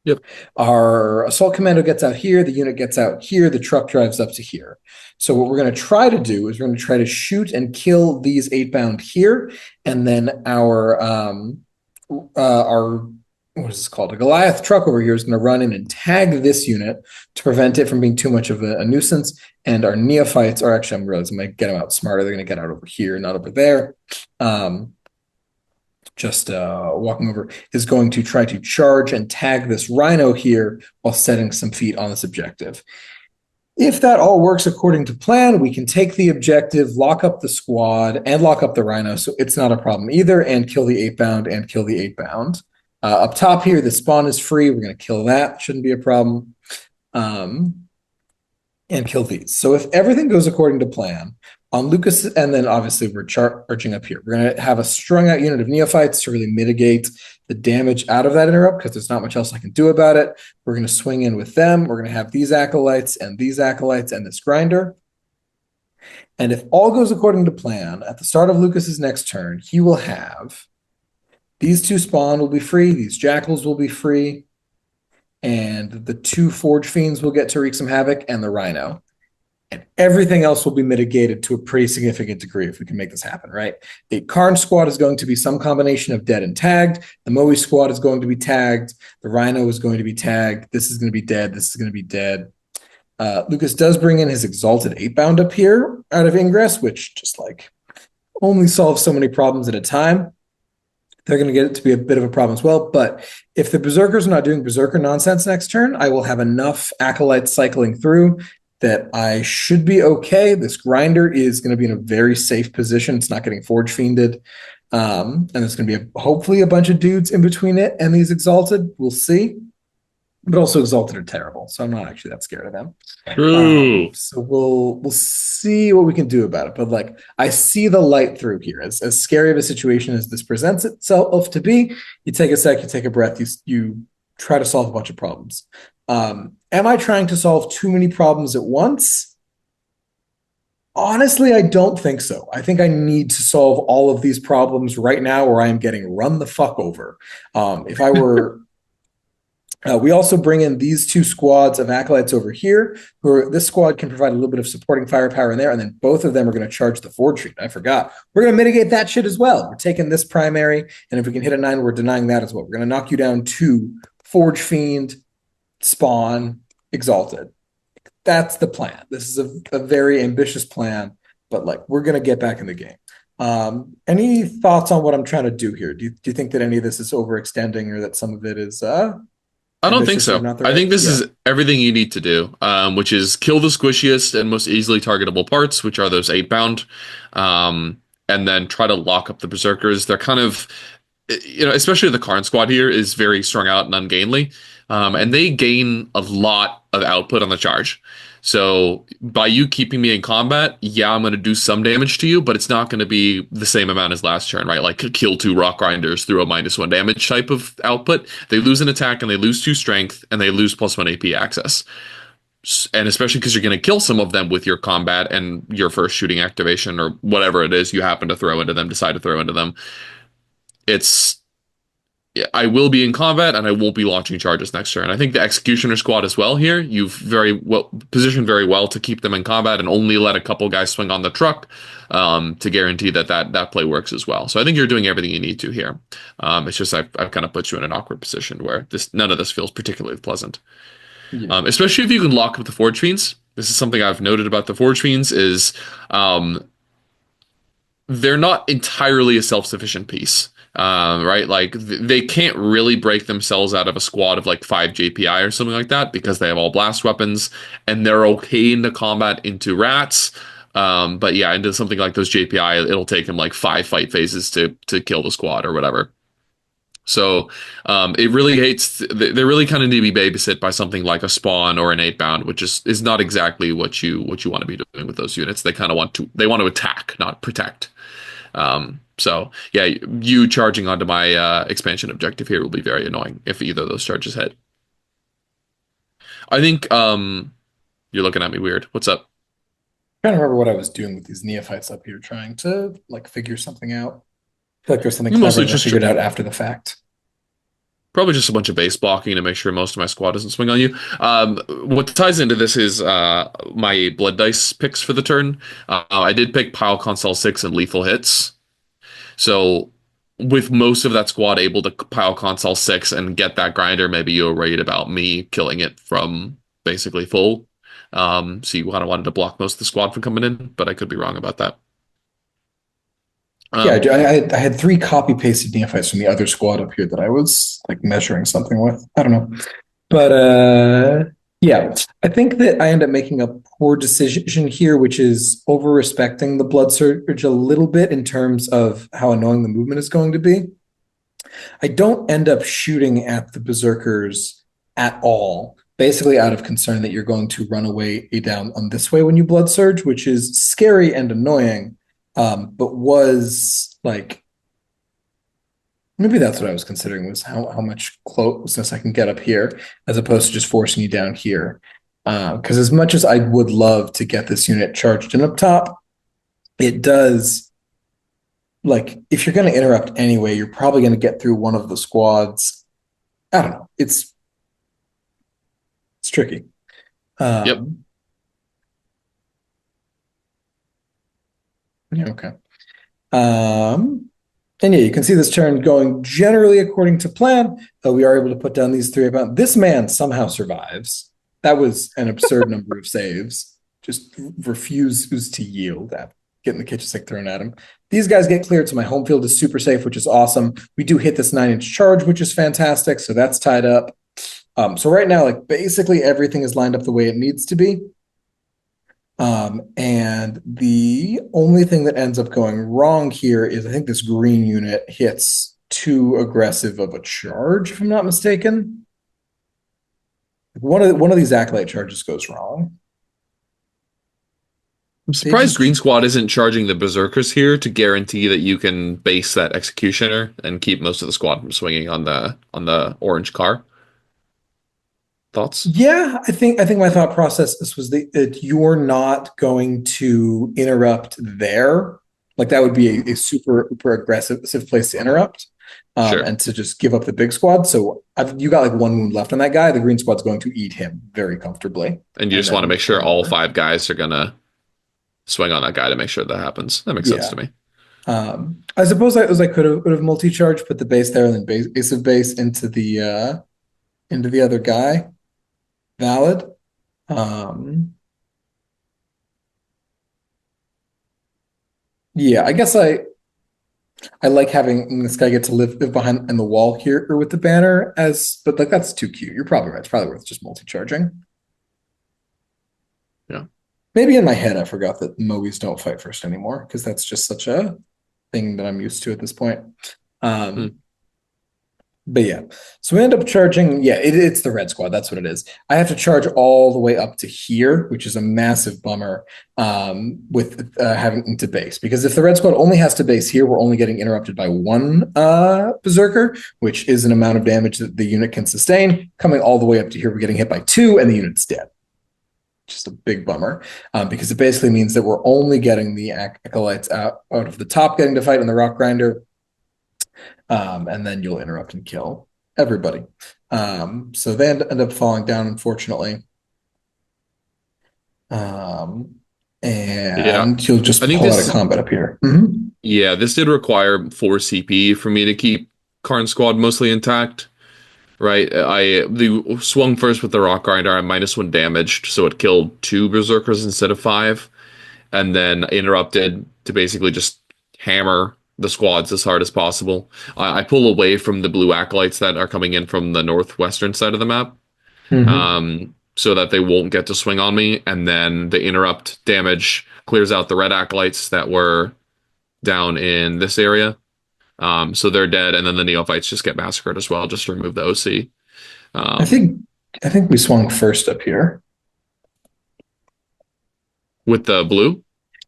Yep. Our assault commando gets out here, the unit gets out here, the truck drives up to here. So what we're going to try to do is we're going to try to shoot and kill these 8 here, and then our what is this called? A Goliath truck over here is going to run in and tag this unit to prevent it from being too much of a nuisance. And our neophytes are actually, I'm realizing, I'm going to get them out smarter. They're going to get out over here, not over there. Walking over is going to try to charge and tag this Rhino here while setting some feet on this objective. If that all works according to plan, we can take the objective, lock up the squad, and lock up the Rhino, so it's not a problem either, and kill the 8 and kill the 8. Up top here, the spawn is free. We're going to kill that. Shouldn't be a problem. And kill these. So if everything goes according to plan, on Lukas, and then obviously we're charging up here. We're going to have a strung out unit of neophytes to really mitigate the damage out of that interrupt, because there's not much else I can do about it. We're going to swing in with them. We're going to have these acolytes and this grinder. And if all goes according to plan, at the start of Lukas's next turn, he will have these 2 spawn will be free, these jackals will be free, and the 2 forge fiends will get to wreak some havoc, and the Rhino. And everything else will be mitigated to a pretty significant degree if we can make this happen, right? The Kharn squad is going to be some combination of dead and tagged. The Moe squad is going to be tagged. The Rhino is going to be tagged. This is going to be dead. This is going to be dead. Lukas does bring in his Exalted Eightbound up here out of Ingress, which just like only solves so many problems at a time. They're going to get it to be a bit of a problem as well. But if the Berzerkers are not doing Berzerker nonsense next turn, I will have enough Acolytes cycling through that I should be okay. This grinder is going to be in a very safe position. It's not getting forge fiended. And there's going to be hopefully a bunch of dudes in between it and these Exalted. We'll see. But also Exalted are terrible, so I'm not actually that scared of them. True. So we'll see what we can do about it. But like I see the light through here. As scary of a situation as this presents itself to be, you take a sec, you take a breath, you try to solve a bunch of problems. Am I trying to solve too many problems at once? Honestly, I don't think so. I think I need to solve all of these problems right now, or I am getting run the fuck over. If I were we also bring in these 2 squads of acolytes over here, this squad can provide a little bit of supporting firepower in there, and then both of them are going to charge the forge fiend. I forgot. We're going to mitigate that shit as well. We're taking this primary, and if we can hit a 9, we're denying that as well. We're going to knock you down 2 forge fiend, spawn, exalted. That's the plan. This is a very ambitious plan, but like we're going to get back in the game. Any thoughts on what I'm trying to do here? Do you think that any of this is overextending, or that some of it is I don't think so. I think this is everything you need to do, which is kill the squishiest and most easily targetable parts, which are those 8, and then try to lock up the Berzerkers. They're kind of especially the Kharn squad here is very strung out and ungainly. And they gain a lot of output on the charge. So by you keeping me in combat, yeah, I'm going to do some damage to you, but it's not going to be the same amount as last turn, right? Like kill 2 Rockgrinders through a -1 damage type of output. They lose an attack and they lose 2 strength and they lose +1 AP access. And especially because you're going to kill some of them with your combat and your first shooting activation or whatever it is you happen to throw into them, decide to throw into them. It's I will be in combat and I won't be launching charges next turn. I think the Executioner squad as well here, you've very well positioned very well to keep them in combat and only let a couple guys swing on the truck to guarantee that play works as well. So I think you're doing everything you need to here. It's just I've kind of put you in an awkward position where none of this feels particularly pleasant. Yeah. Especially if you can lock up the Forge Fiends. This is something I've noted about the Forge Fiends is they're not entirely a self-sufficient piece. Right? Like they can't really break themselves out of a squad of like 5 JPI or something like that because they have all blast weapons and they're okay into combat into rats. But yeah, into something like those JPI, it'll take them like 5 fight phases to kill the squad or whatever. So it really they really kind of need to be babysit by something like a spawn or an 8-bound, which is not exactly what you want to be doing with those units. They kind of want to attack, not protect. So yeah, you charging onto my expansion objective here will be very annoying if either of those charges hit. I think you're looking at me weird. What's up? Trying to remember what I was doing with these neophytes up here, trying to like figure something out. I feel like there's something You clever mostly that I just figured out after the fact. probably just a bunch of base blocking to make sure most of my squad doesn't swing on you. What ties into this is my blood dice picks for the turn. I did pick Pile Console 6 and lethal hits. So with most of that squad able to pile console 6 and get that grinder, maybe you're worried about me killing it from basically full. So you kind of wanted to block most of the squad from coming in, but I could be wrong about that. Yeah, Um, I had 3 copy pasted neophytes from the other squad up here that I was like measuring something with. I don't know. But yeah, I think that I end up making a poor decision here, which is over respecting the blood surge a little bit in terms of how annoying the movement is going to be. I don't end up shooting at the Berzerkers at all, basically out of concern that you're going to run away down on this way when you blood surge, which is scary and annoying, but was like maybe that's what I was considering was how much closeness I can get up here as opposed to just forcing you down here. Because as much as I would love to get this unit charged in up top, it does like if you're going to interrupt anyway, you're probably going to get through one of the squads. I don't know. It's tricky. yep. Yeah, okay. And yeah, you can see this turn going generally according to plan. We are able to put down these 3 about this man somehow survives. That was an absurd number of saves. Just refuses to yield after getting the kitchen sink thrown at him. These guys get cleared, so my home field is super safe, which is awesome. We do hit this 9-inch charge, which is fantastic. So that's tied up. So right now, like basically everything is lined up the way it needs to be. And the only thing that ends up going wrong here is I think this green unit hits too aggressive of a charge, if I'm not mistaken. One of these acolyte charges goes wrong. I'm surprised Green Squad isn't charging the Berzerkers here to guarantee that you can base that Executioner and keep most of the squad from swinging on the orange car. Thoughts? Yeah, I think my thought process this was that you're not going to interrupt there. Like that would be a super aggressive place to interrupt. Sure. And to just give up the big squad. So you got like 1 wound left on that guy. The green squad's going to eat him very comfortably. And you just want to make sure all 5 guys are gonna swing on that guy to make sure that happens. That makes sense to me. I suppose I could have multi-charged, put the base there, and then base of base into the other guy. Valid. Yeah, I guess I like having this guy get to live behind in the wall here or with the banner but like that's too cute. You're probably right. It's probably worth just multi-charging. Yeah. Maybe in my head I forgot that Moes don't fight first anymore because that's just such a thing that I'm used to at this point. But yeah, so we end up charging. Yeah, it's the red squad. That's what it is. I have to charge all the way up to here, which is a massive bummer. With having to base, because if the red squad only has to base here, we're only getting interrupted by one berserker, which is an amount of damage that the unit can sustain. Coming all the way up to here, we're getting hit by two, and the unit's dead. Just a big bummer, because it basically means that we're only getting the acolytes out of the top, getting to fight in the Rockgrinder. And then you'll interrupt and kill everybody. So they end up falling down, unfortunately. Yeah, And you'll just I think pull out of this. combat up here. Mm-hmm. Yeah, this did require 4 CP for me to keep Kharn squad mostly intact. Right, I swung first with the rock grinder. I -1 damaged, so it killed 2 berserkers instead of 5, and then interrupted to basically just hammer the squads as hard as possible. I pull away from the blue acolytes that are coming in from the northwestern side of the map, Mm-hmm. so that they won't get to swing on me, and then the interrupt damage clears out the red acolytes that were down in this area. So they're dead, and then the neophytes just get massacred as well, just to remove the OC. I Um, think I think we swung first up here. with the blue.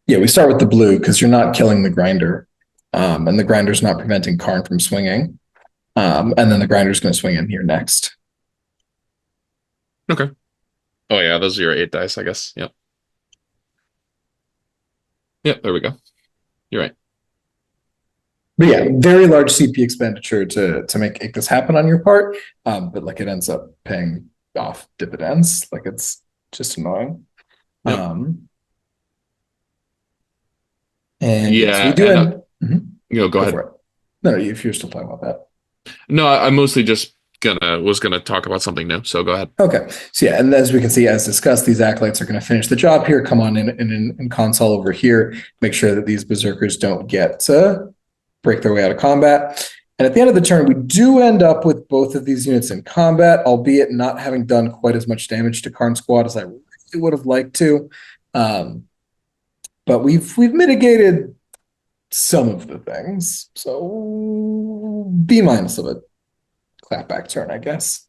Yeah, we start with the blue because you're not killing the grinder, and the grinder's not preventing Karn from swinging. And then the grinder's going to swing in here next. Okay. Oh yeah, those are your 8 dice, I guess. Yep. Yep, there we go. You're right. But yeah, very large CP expenditure to make this happen on your part. But like it ends up paying off dividends. Like it's just annoying. Yep. And yes, we Yeah, do and end. Mhm. go Go ahead. for it. No, no, if you're still talking about that. No, I mostly just gonna talk about something new, so go ahead. Okay. So yeah, and as we can see, as discussed, these acolytes are going to finish the job here. Come on in console over here. Make sure that these berserkers don't get break their way out of combat. And at the end of the turn, we do end up with both of these units in combat, albeit not having done quite as much damage to Kharn squad as I really would have liked to. Um, but we've mitigated some of the things. So B minus of a clapback turn, I guess.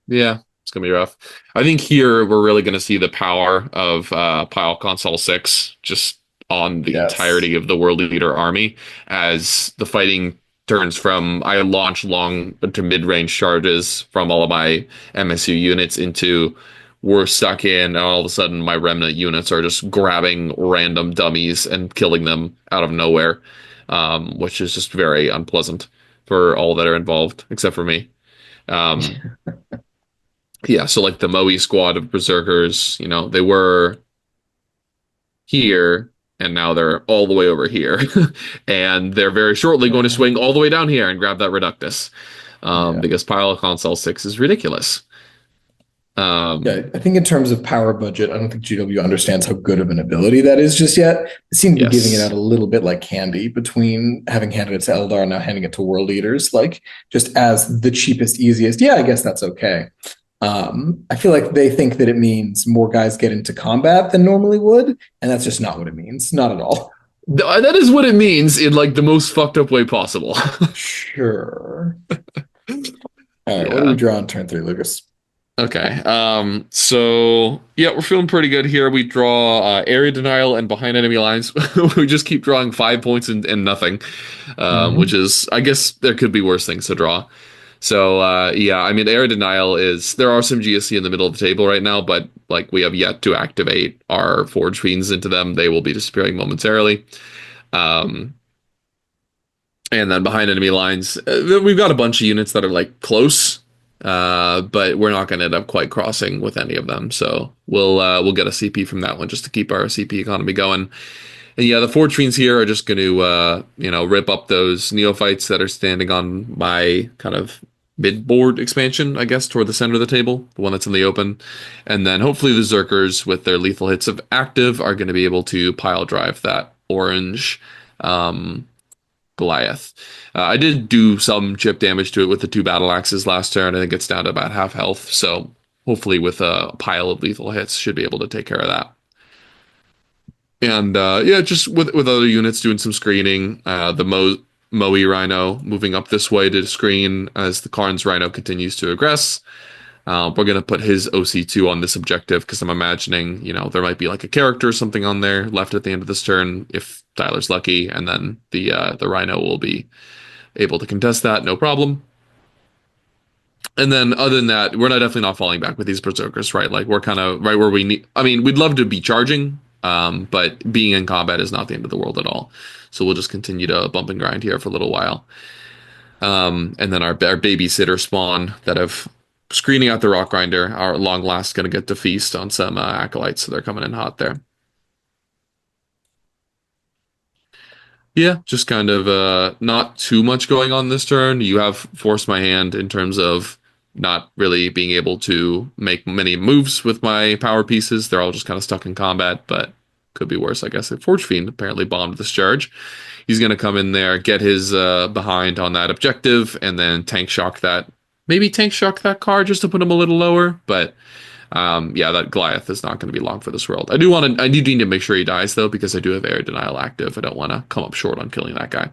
Yeah, it's gonna be rough. I think here we're really gonna see the power of Pile Console 6 just on the Yes. entirety of the World Leader army as the fighting turns from I launch long to mid-range charges from all of my MSU units into we're stuck in, and all of a sudden my remnant units are just grabbing random dummies and killing them out of nowhere, which is just very unpleasant for all that are involved, except for me. Um, yeah, so like the Moe squad of Berserkers, they were here and now they're all the way over here. And they're very shortly going to swing all the way down here and grab that Reductus. Yeah. Because Pile Console 6 is ridiculous. Yeah, I think in terms of power budget, I don't think GW understands how good of an ability that is just yet. They seem to be giving it out Yes. a little bit like candy between having handed it to Eldar and now handing it to world leaders, like just as the cheapest, easiest. Yeah, I guess that's okay. I feel like they think that it means more guys get into combat than normally would, and that's just not what it means. Not at all. That is what it means in like the most fucked up way possible. Sure. All right, what do we Yeah. draw on turn three, Lucas? Okay. So yeah, we're feeling pretty good here. We draw area denial and behind enemy lines. We just keep drawing 5 points and nothing, which Mm-hmm. is, I guess, there could be worse things to draw. So yeah, I mean, area denial is there are some GSC in the middle of the table right now, but like we have yet to activate our forge fiends into them. They will be disappearing momentarily. Um, and then behind enemy lines, we've got a bunch of units that are like close, but we're not going to end up quite crossing with any of them. So we'll get a CP from that one just to keep our CP economy going. And yeah, the Forge Fiends here are just going to rip up those neophytes that are standing on my kind of mid-board expansion, I guess, toward the center of the table, the one that's in the open. And then hopefully the Zerkers with their lethal hits of active are going to be able to pile drive that orange um, Goliath. I did do some chip damage to it with the 2 battle axes last turn. I think it's down to about half health. So hopefully with a pile of lethal hits, should be able to take care of that. And yeah, just with other units doing some screening. The Mo Moe Rhino moving up this way to screen as the Kharn's Rhino continues to aggress. We're going to put his OC2 on this objective because I'm imagining, there might be like a character or something on there left at the end of this turn if Tyler's lucky, and then the Rhino will be able to contest that, no problem. And then other than that, we're definitely not falling back with these Berzerkers, right? Like we're kind of right where we need. I mean, we'd love to be charging, but being in combat is not the end of the world at all. So we'll just continue to bump and grind here for a little while. And then our babysitter spawn that have screening out the Rockgrinder are long last going to get to feast on some acolytes, so they're coming in hot there. Yeah, just kind of not too much going on this turn. You have forced my hand in terms of not really being able to make many moves with my power pieces. They're all just kind of stuck in combat, but could be worse, I guess. Forge Fiend apparently bombed this charge. He's going to come in there, get his behind on that objective, and then tank shock that. Maybe tank shock that card just to put him a little lower, but yeah, that Goliath is not going to be long for this world. I do need to make sure he dies though, because I do have Air Denial active. I don't want to come up short on killing that guy.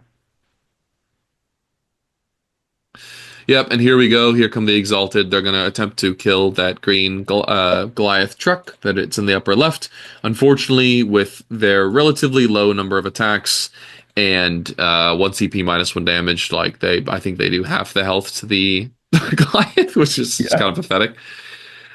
Yep, and here we go. Here come the Exalted. They're going to attempt to kill that green Goliath Truck that it's in the upper left. Unfortunately, with their relatively low number of attacks and 1 CP -1 damage, I think they do half the health to the Goliath, which is kind of pathetic.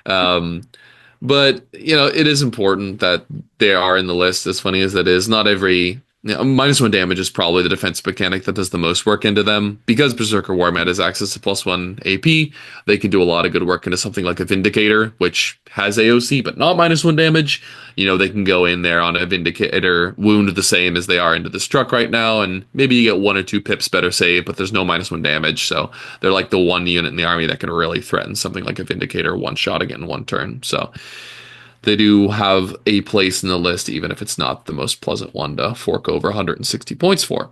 But it is important that they are in the list. As funny as that is, not every -1 damage is probably the defense mechanic that does the most work into them. Because Berzerker Warband has access to +1 AP, they can do a lot of good work into something like a Vindicator, which has AOC but not -1 damage. They can go in there on a Vindicator, wound the same as they are into this truck right now, and maybe you get 1 or 2 pips better save, but there's no -1 damage. So they're like the one unit in the army that can really threaten something like a Vindicator one shot again in 1 turn. So they do have a place in the list, even if it's not the most pleasant one to fork over 160 points for.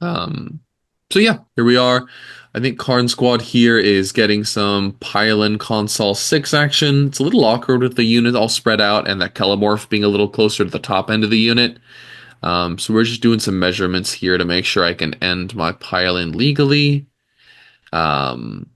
So yeah, here we are. I think Kharn Squad here is getting some Pylon Console 6 action. It's a little awkward with the unit all spread out and that Kelermorph being a little closer to the top end of the unit. So we're just doing some measurements here to make sure I can end my Pylon legally. And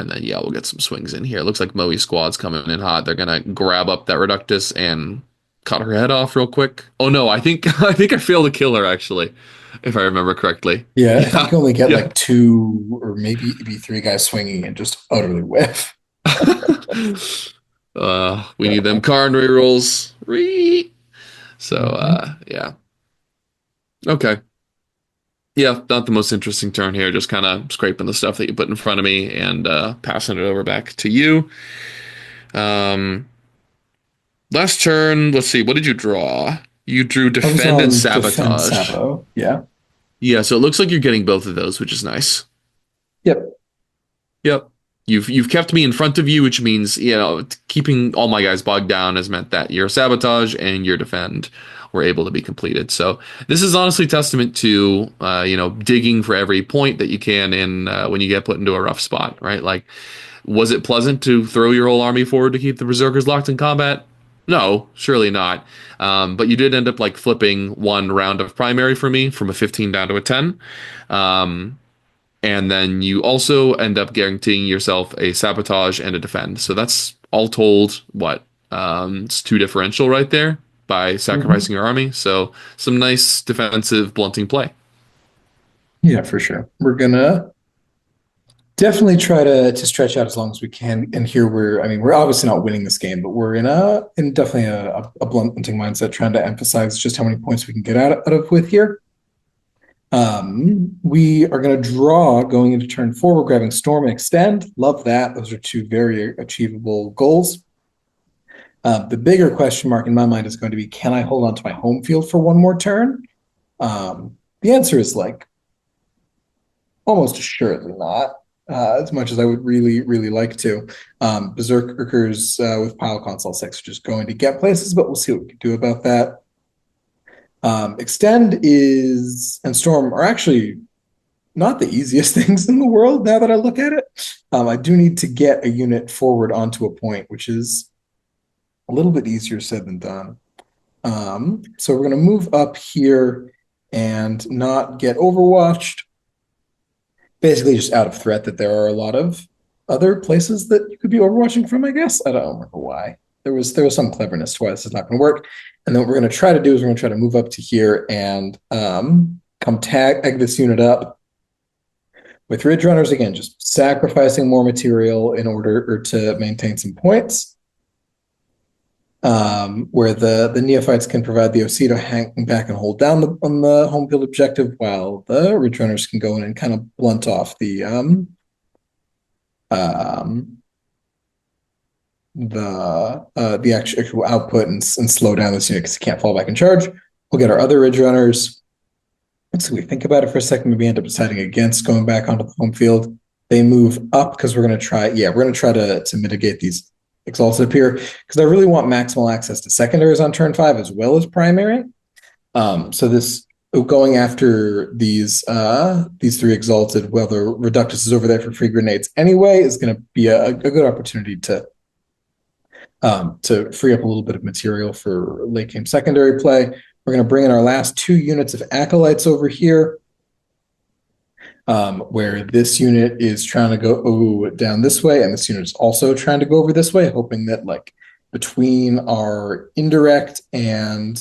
then, yeah, we'll get some swings in here. It looks like Moe Squad's coming in hot. They're going to grab up that Reductus and cut her head off real quick. Oh, no, I think I failed to kill her, actually, if I remember correctly. Yeah, I think you only get like 2 or maybe 3 guys swinging and just utterly whiff. We need them Kharn rerolls. So, yeah. Okay. Yeah, not the most interesting turn here. Just kind of scraping the stuff that you put in front of me and passing it over back to you. Last turn, let's see. What did you draw? You drew Defend and Sabotage. Yeah. Yeah, so it looks like you're getting both of those, which is nice. Yep. You've kept me in front of you, which means, keeping all my guys bogged down has meant that your Sabotage and your Defend were able to be completed. So this is honestly testament to, digging for every point that you can in when you get put into a rough spot, right? Like, was it pleasant to throw your whole army forward to keep the Berzerkers locked in combat? No, surely not. But you did end up flipping 1 round of primary for me from a 15 down to a 10. And then you also end up guaranteeing yourself a Sabotage and a Defend. So that's all told, it's 2 differential right there by sacrificing your army. So some nice defensive blunting play. Yeah, for sure. We're gonna definitely try to stretch out as long as we can. And here we're obviously not winning this game, but we're in definitely a blunting mindset, trying to emphasize just how many points we can get out of with here. We are going to draw going into turn 4. We're grabbing Storm and Extend. Love that. Those are 2 very achievable goals. The bigger question mark in my mind is going to be, can I hold on to my home field for 1 more turn? The answer is almost assuredly not, as much as I would really, really like to. Berzerkers with Pile Console 6 are just going to get places, but we'll see what we can do about that. Extend and Storm are actually not the easiest things in the world now that I look at it. I do need to get a unit forward onto a point, which is a little bit easier said than done. So we're going to move up here and not get overwatched. Basically, just out of threat that there are a lot of other places that you could be overwatching from, I guess. I don't remember why. There was some cleverness to why this is not going to work. And then what we're going to try to do is we're going to try to move up to here and come tag this unit up with Ridgerunners again, just sacrificing more material in order to maintain some points. Where the neophytes can provide the OC to hang back and hold down on the home field objective, while the Ridgerunners can go in and kind of blunt off the actual output and slow down this unit because it can't fall back and charge. We'll get our other Ridgerunners. So we think about it for a second. Maybe end up deciding against going back onto the home field. They move up because we're going to try. Yeah, we're going to try to mitigate these Exalted up here because I really want maximal access to secondaries on turn 5 as well as primary. So this going after these 3 Exalted, well, the Reductus is over there for free grenades anyway, is going to be a good opportunity to free up a little bit of material for late game secondary play. We're going to bring in our last 2 units of Acolytes over here. Where this unit is trying to go down this way, and this unit is also trying to go over this way, hoping that like between our indirect and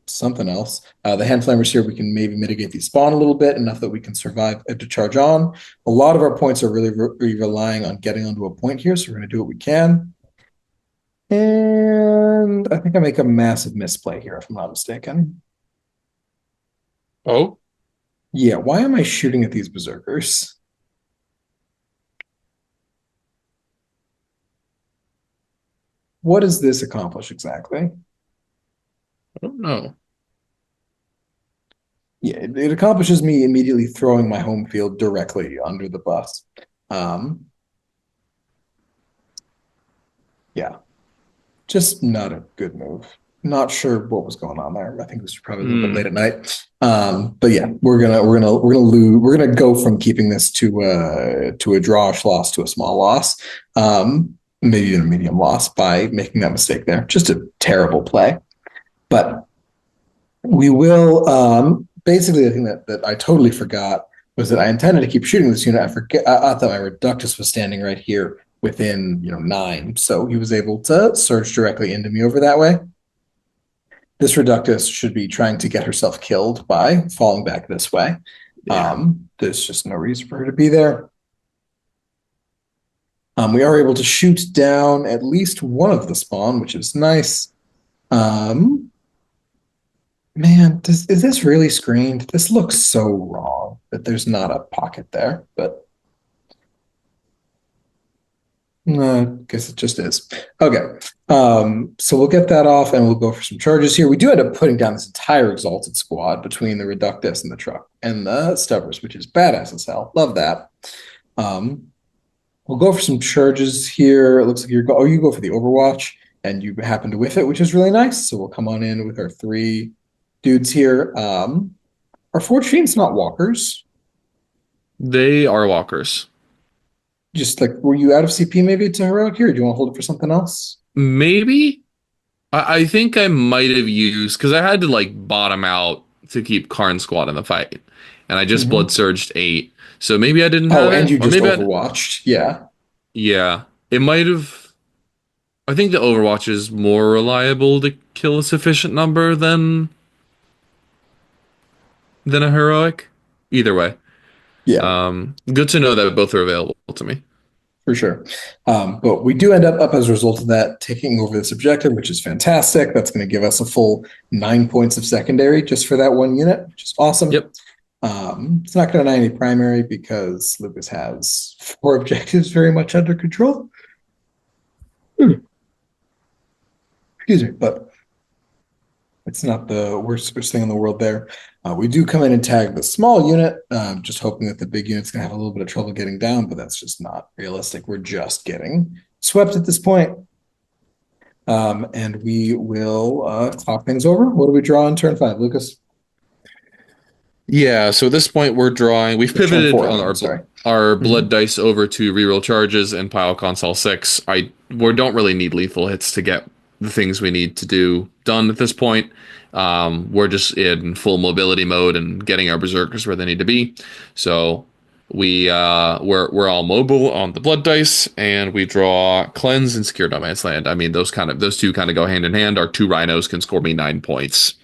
something else, the hand flamers here, we can maybe mitigate the spawn a little bit, enough that we can survive to charge on. A lot of our points are really relying on getting onto a point here, so we're going to do what we can. And I think I make a massive misplay here, if I'm not mistaken. Oh? Yeah, why am I shooting at these Berzerkers? What does this accomplish exactly? I don't know. Yeah, it accomplishes me immediately throwing my home field directly under the bus. Yeah, just not a good move. Not sure what was going on there. I think this was probably a little bit late at night. But yeah, we're gonna go from keeping this to a drawish loss to a small loss, maybe even a medium loss by making that mistake there. Just a terrible play. But we will basically the thing that I totally forgot was that I intended to keep shooting this unit. I thought my Reductus was standing right here within 9, so he was able to surge directly into me over that way. This Reductus should be trying to get herself killed by falling back this way. Yeah. There's just no reason for her to be there. We are able to shoot down at least one of the spawn, which is nice. Man, is this really screened? This looks so wrong that there's not a pocket there, but no, I guess it just is. Okay. So we'll get that off and we'll go for some charges here. We do end up putting down this entire Exalted squad between the Reductus and the truck and the Stubbers, which is badass as hell. Love that. We'll go for some charges here. It looks like you go for the Overwatch and you happen to whiff it, which is really nice. So we'll come on in with our 3 dudes here. Are Forge Fiends not walkers? They are walkers. Just like, were you out of CP maybe to heroic here? Or do you want to hold it for something else? Maybe. I think I might have used, because I had to like bottom out to keep Kharn squad in the fight, and I just blood surged 8, so maybe I didn't have it. And you just overwatched. Yeah, it might have. I think the Overwatch is more reliable to kill a sufficient number than a heroic. Either way. Yeah. Good to know that both are available to me. For sure. But we do end up as a result of that taking over this objective, which is fantastic. That's going to give us a full 9 points of secondary just for that one unit, which is awesome. Yep. It's not going to deny any primary because Lukas has 4 objectives very much under control. Excuse me, but it's not the worst thing in the world there. We do come in and tag the small unit, just hoping that the big unit's going to have a little bit of trouble getting down, but that's just not realistic. We're just getting swept at this point. And we will clock things over. What do we draw in turn 5, Lukas? Yeah, so at this point we've pivoted on our blood dice over to reroll charges and pile console 6. We don't really need lethal hits to get the things we need to do done at this point. We're just in full mobility mode and getting our berserkers where they need to be. So we're all mobile on the blood dice, and we draw cleanse and secure no man's land. I mean, those two kind of go hand in hand. Our two rhinos can score me 9 points.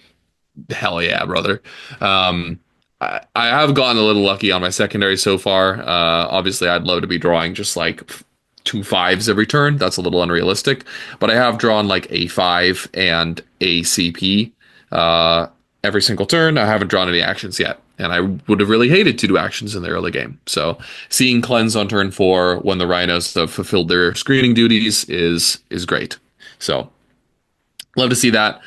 Hell yeah, brother. I have gotten a little lucky on my secondary so far. Obviously, I'd love to be drawing just like two fives every turn. That's a little unrealistic, but I have drawn like a five and a CP every single turn. I haven't drawn any actions yet, and I would have really hated to do actions in the early game. So seeing cleanse on turn 4 when the rhinos have fulfilled their screening duties is great. So love to see that.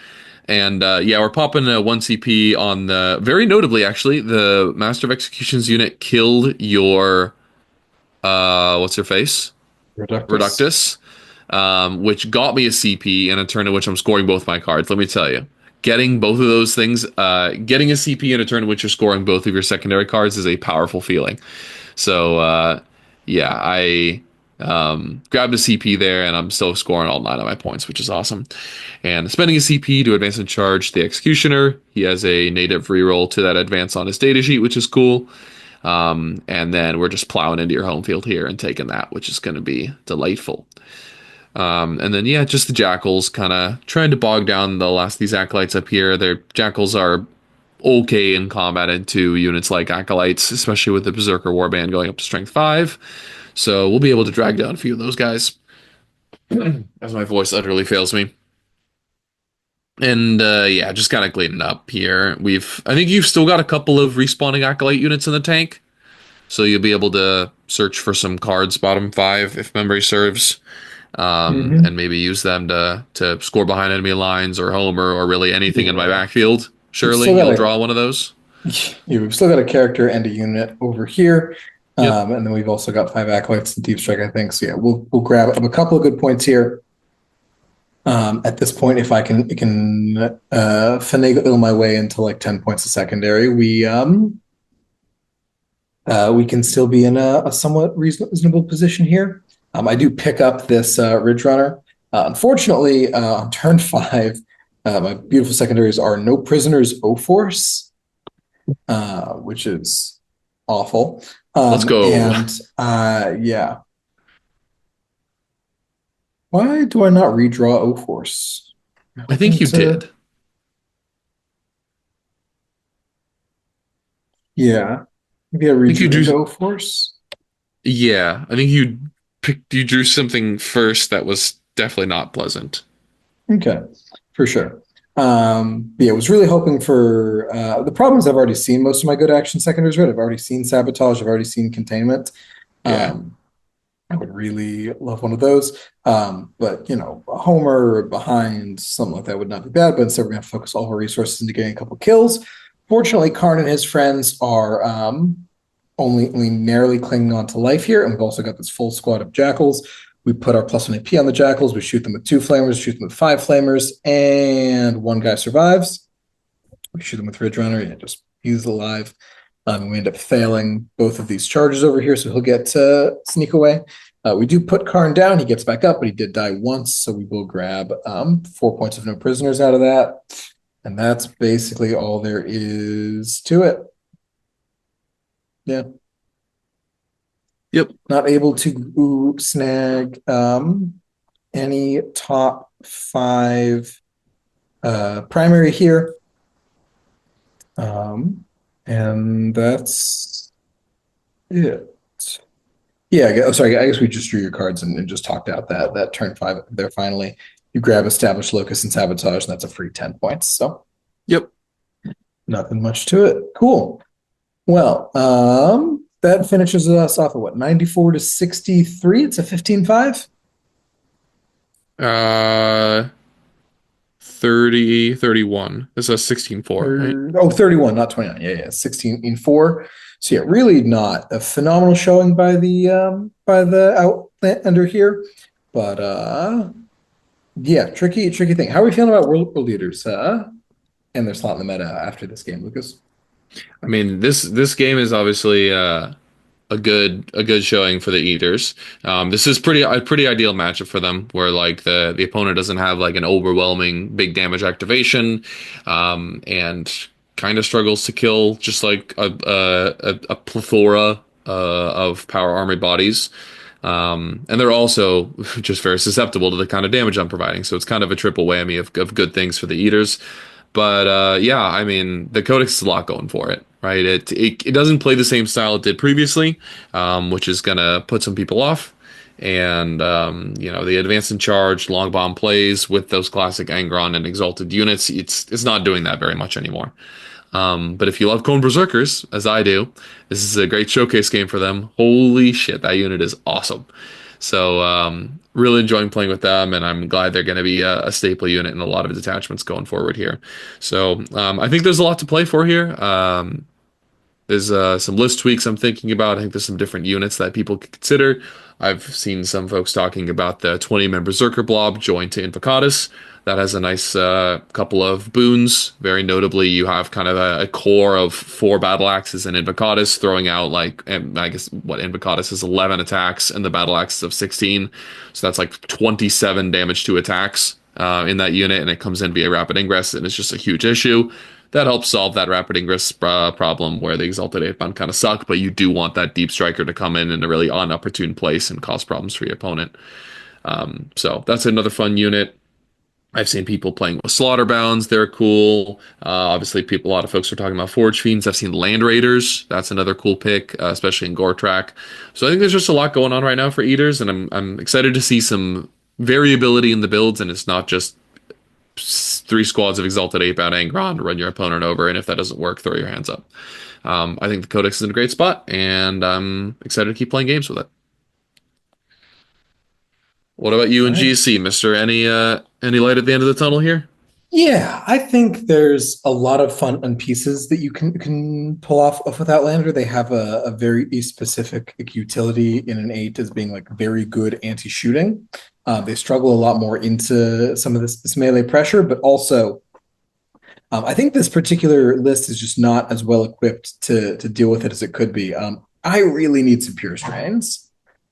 And yeah, we're popping a 1 CP on the, very notably actually, the Master of Executions unit killed your what's her face? Reductus. Reductus, which got me a CP in a turn in which I'm scoring both my cards. Let me tell you, getting both of those things, getting a CP in a turn in which you're scoring both of your secondary cards is a powerful feeling. So yeah, I grabbed a CP there, and I'm still scoring all 9 of my points, which is awesome. And spending a CP to advance and charge the Executioner. He has a native reroll to that advance on his data sheet, which is cool. And then we're just plowing into your home field here and taking that, which is going to be delightful. And then, yeah, just the Jackals kind of trying to bog down the last of these Acolytes up here. Their Jackals are okay in combat into units like Acolytes, especially with the Berzerker Warband going up to Strength 5. So we'll be able to drag down a few of those guys as my voice utterly fails me. And yeah, just kind of cleaning up here. I think you've still got a couple of respawning Acolyte units in the tank. So you'll be able to search for some cards bottom 5 if memory serves. And maybe use them to score behind enemy lines or homer or really anything in my backfield. Surely you'll draw one of those. Yeah, we've still got a character and a unit over here. Yep. And then we've also got 5 acolytes and deep strike, I think. So yeah, we'll grab a couple of good points here. At this point, if I can finagle my way into like 10 points of secondary, we can still be in a somewhat reasonable position here. I do pick up this Ridgerunner. Unfortunately, on turn 5, my beautiful secondaries are no prisoners, O force, which is awful. Let's go. And yeah. Why do I not redraw O force? I think you did. Yeah. Maybe I redrew O force. Yeah, I think you drew something first that was definitely not pleasant. Okay, for sure. Yeah, I was really hoping for the problems. I've already seen most of my good action secondaries, right? I've already seen sabotage. I've already seen containment. Yeah. I would really love one of those. But you know, a homer or behind something like that would not be bad. But instead, we're going to focus all of our resources into getting a couple kills. Fortunately, Kharn and his friends are only narrowly clinging on to life here, and we've also got this full squad of Jackals. We put our +1 AP on the Jackals. We shoot them with 2 flamers, shoot them with 5 flamers, and 1 guy survives. We shoot them with Ridgerunner, and just he's alive. We end up failing both of these charges over here, so he'll get to sneak away. We do put Kharn down. He gets back up, but he did die once, so we will grab 4 points of no prisoners out of that. And that's basically all there is to it. Yeah. Yep. Not able to snag any top 5 primary here. And that's it. Yeah, sorry, I guess we just drew your cards and just talked out that turn 5 there finally. You grab Established Locus and Sabotage, and that's a free 10 points. So, yep. Nothing much to it. Cool. Well, that finishes us off at what, 94 to 63? It's a 15-5? 30, 31. This is a 16-4, right? Oh, 31, not 29. Yeah, 16-4. So yeah, really not a phenomenal showing by the Outlander here. But yeah, tricky thing. How are we feeling about world leaders and their slot in the meta after this game, Lukas? I mean, this game is obviously a good showing for the Eaters. This is a pretty ideal matchup for them, where like the opponent doesn't have like an overwhelming big damage activation, and kind of struggles to kill just like a plethora of power armored bodies. And they're also just very susceptible to the kind of damage I'm providing. So it's kind of a triple whammy of good things for the Eaters. But yeah, I mean, the Codex is a lot going for it, right? It doesn't play the same style it did previously, which is gonna put some people off. And the advance and charge long bomb plays with those classic Angron and Exalted units, it's not doing that very much anymore. But if you love Khorn Berzerkers, as I do, this is a great showcase game for them. Holy shit, that unit is awesome. So really enjoying playing with them, and I'm glad they're going to be a staple unit in a lot of detachments going forward here. So I think there's a lot to play for here. There's some list tweaks I'm thinking about. I think there's some different units that people could consider. I've seen some folks talking about the 20-man Berzerker blob joined to Invocatus. That has a nice couple of boons. Very notably, you have kind of a core of 4 battle axes in Invocatus, throwing out like, I guess what Invocatus is 11 attacks and the battle axes of 16. So that's like 27 damage to attacks in that unit, and it comes in via rapid ingress, and it's just a huge issue. That helps solve that rapid ingress problem where the Exalted Eightbound kind of suck, but you do want that deep striker to come in a really unopportune place and cause problems for your opponent. So that's another fun unit. I've seen people playing with Slaughterbounds. They're cool. Obviously, a lot of folks are talking about Forge Fiends. I've seen Land Raiders. That's another cool pick, especially in Gore Track. So I think there's just a lot going on right now for Eaters, and I'm excited to see some variability in the builds, and it's not just 3 squads of Exalted Eightbound Angron to run your opponent over, and if that doesn't work, throw your hands up. I think the Codex is in a great spot, and I'm excited to keep playing games with it. What about you and Right. GSC, Mister? Any light at the end of the tunnel here? Yeah, I think there's a lot of fun and pieces that you can pull off with Outlander. They have a very specific utility in an 8 as being like very good anti-shooting. They struggle a lot more into some of this melee pressure, but also I think this particular list is just not as well equipped to deal with it as it could be. I really need some pure strains.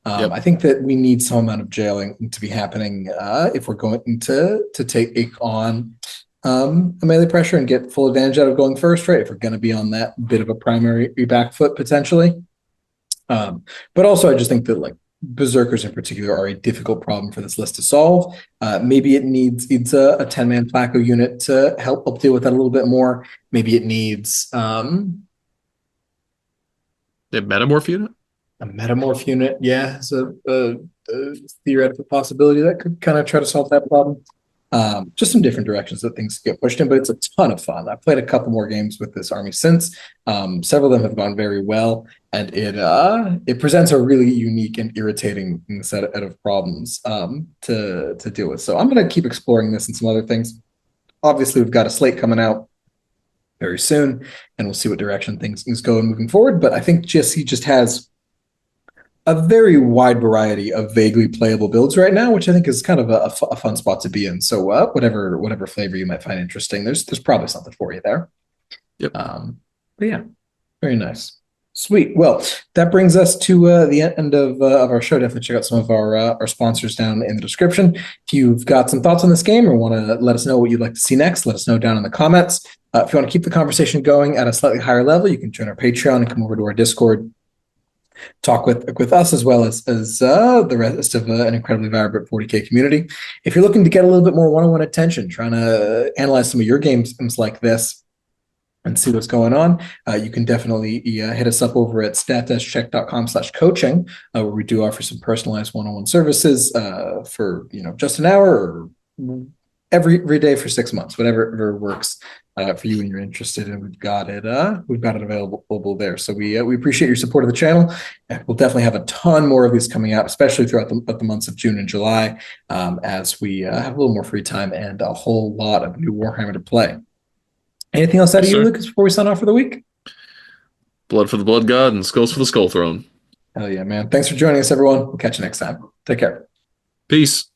Yep. I think that we need some amount of jailing to be happening if we're going to take on a melee pressure and get full advantage out of going first, right? If we're going to be on that bit of a primary back foot potentially. But also, I just think that like Berzerkers in particular are a difficult problem for this list to solve. Maybe it needs a 10-man Flacco unit to help deal with that a little bit more. Maybe it needs The Metamorph unit? a metamorph unit. Yeah, it's a theoretical possibility that could kind of try to solve that problem. Just some different directions that things get pushed in, but it's a ton of fun. I've played a couple more games with this army since. Several of them have gone very well, and it presents a really unique and irritating set of problems to deal with. So I'm going to keep exploring this and some other things. Obviously, we've got a slate coming out very soon, and we'll see what direction things go moving forward. But I think GSC just has a very wide variety of vaguely playable builds right now, which I think is kind of a fun spot to be in. So whatever flavor you might find interesting, there's probably something for you there. Yep. But yeah, very nice. Sweet. Well, that brings us to the end of our show. Definitely check out some of our sponsors down in the description. If you've got some thoughts on this game or want to let us know what you'd like to see next, let us know down in the comments. If you want to keep the conversation going at a slightly higher level, you can join our Patreon and come over to our Discord, talk with us as well as the rest of an incredibly vibrant 40K community. If you're looking to get a little bit more one-on-one attention, trying to analyze some of your games like this and see what's going on, you can definitely hit us up over at stat-check.com/coaching, where we do offer some personalized one-on-one services for just an hour or every day for 6 months, whatever works for you and you're interested in. We've got it available there. So we appreciate your support of the channel. We'll definitely have a ton more of these coming out, especially throughout the months of June and July, as we have a little more free time and a whole lot of new Warhammer to play. Anything else out of you, Lukas, before we sign off for the week? Blood for the Blood God and skulls for the Skull Throne. Hell yeah, man. Thanks for joining us, everyone. We'll catch you next time. Take care. Peace.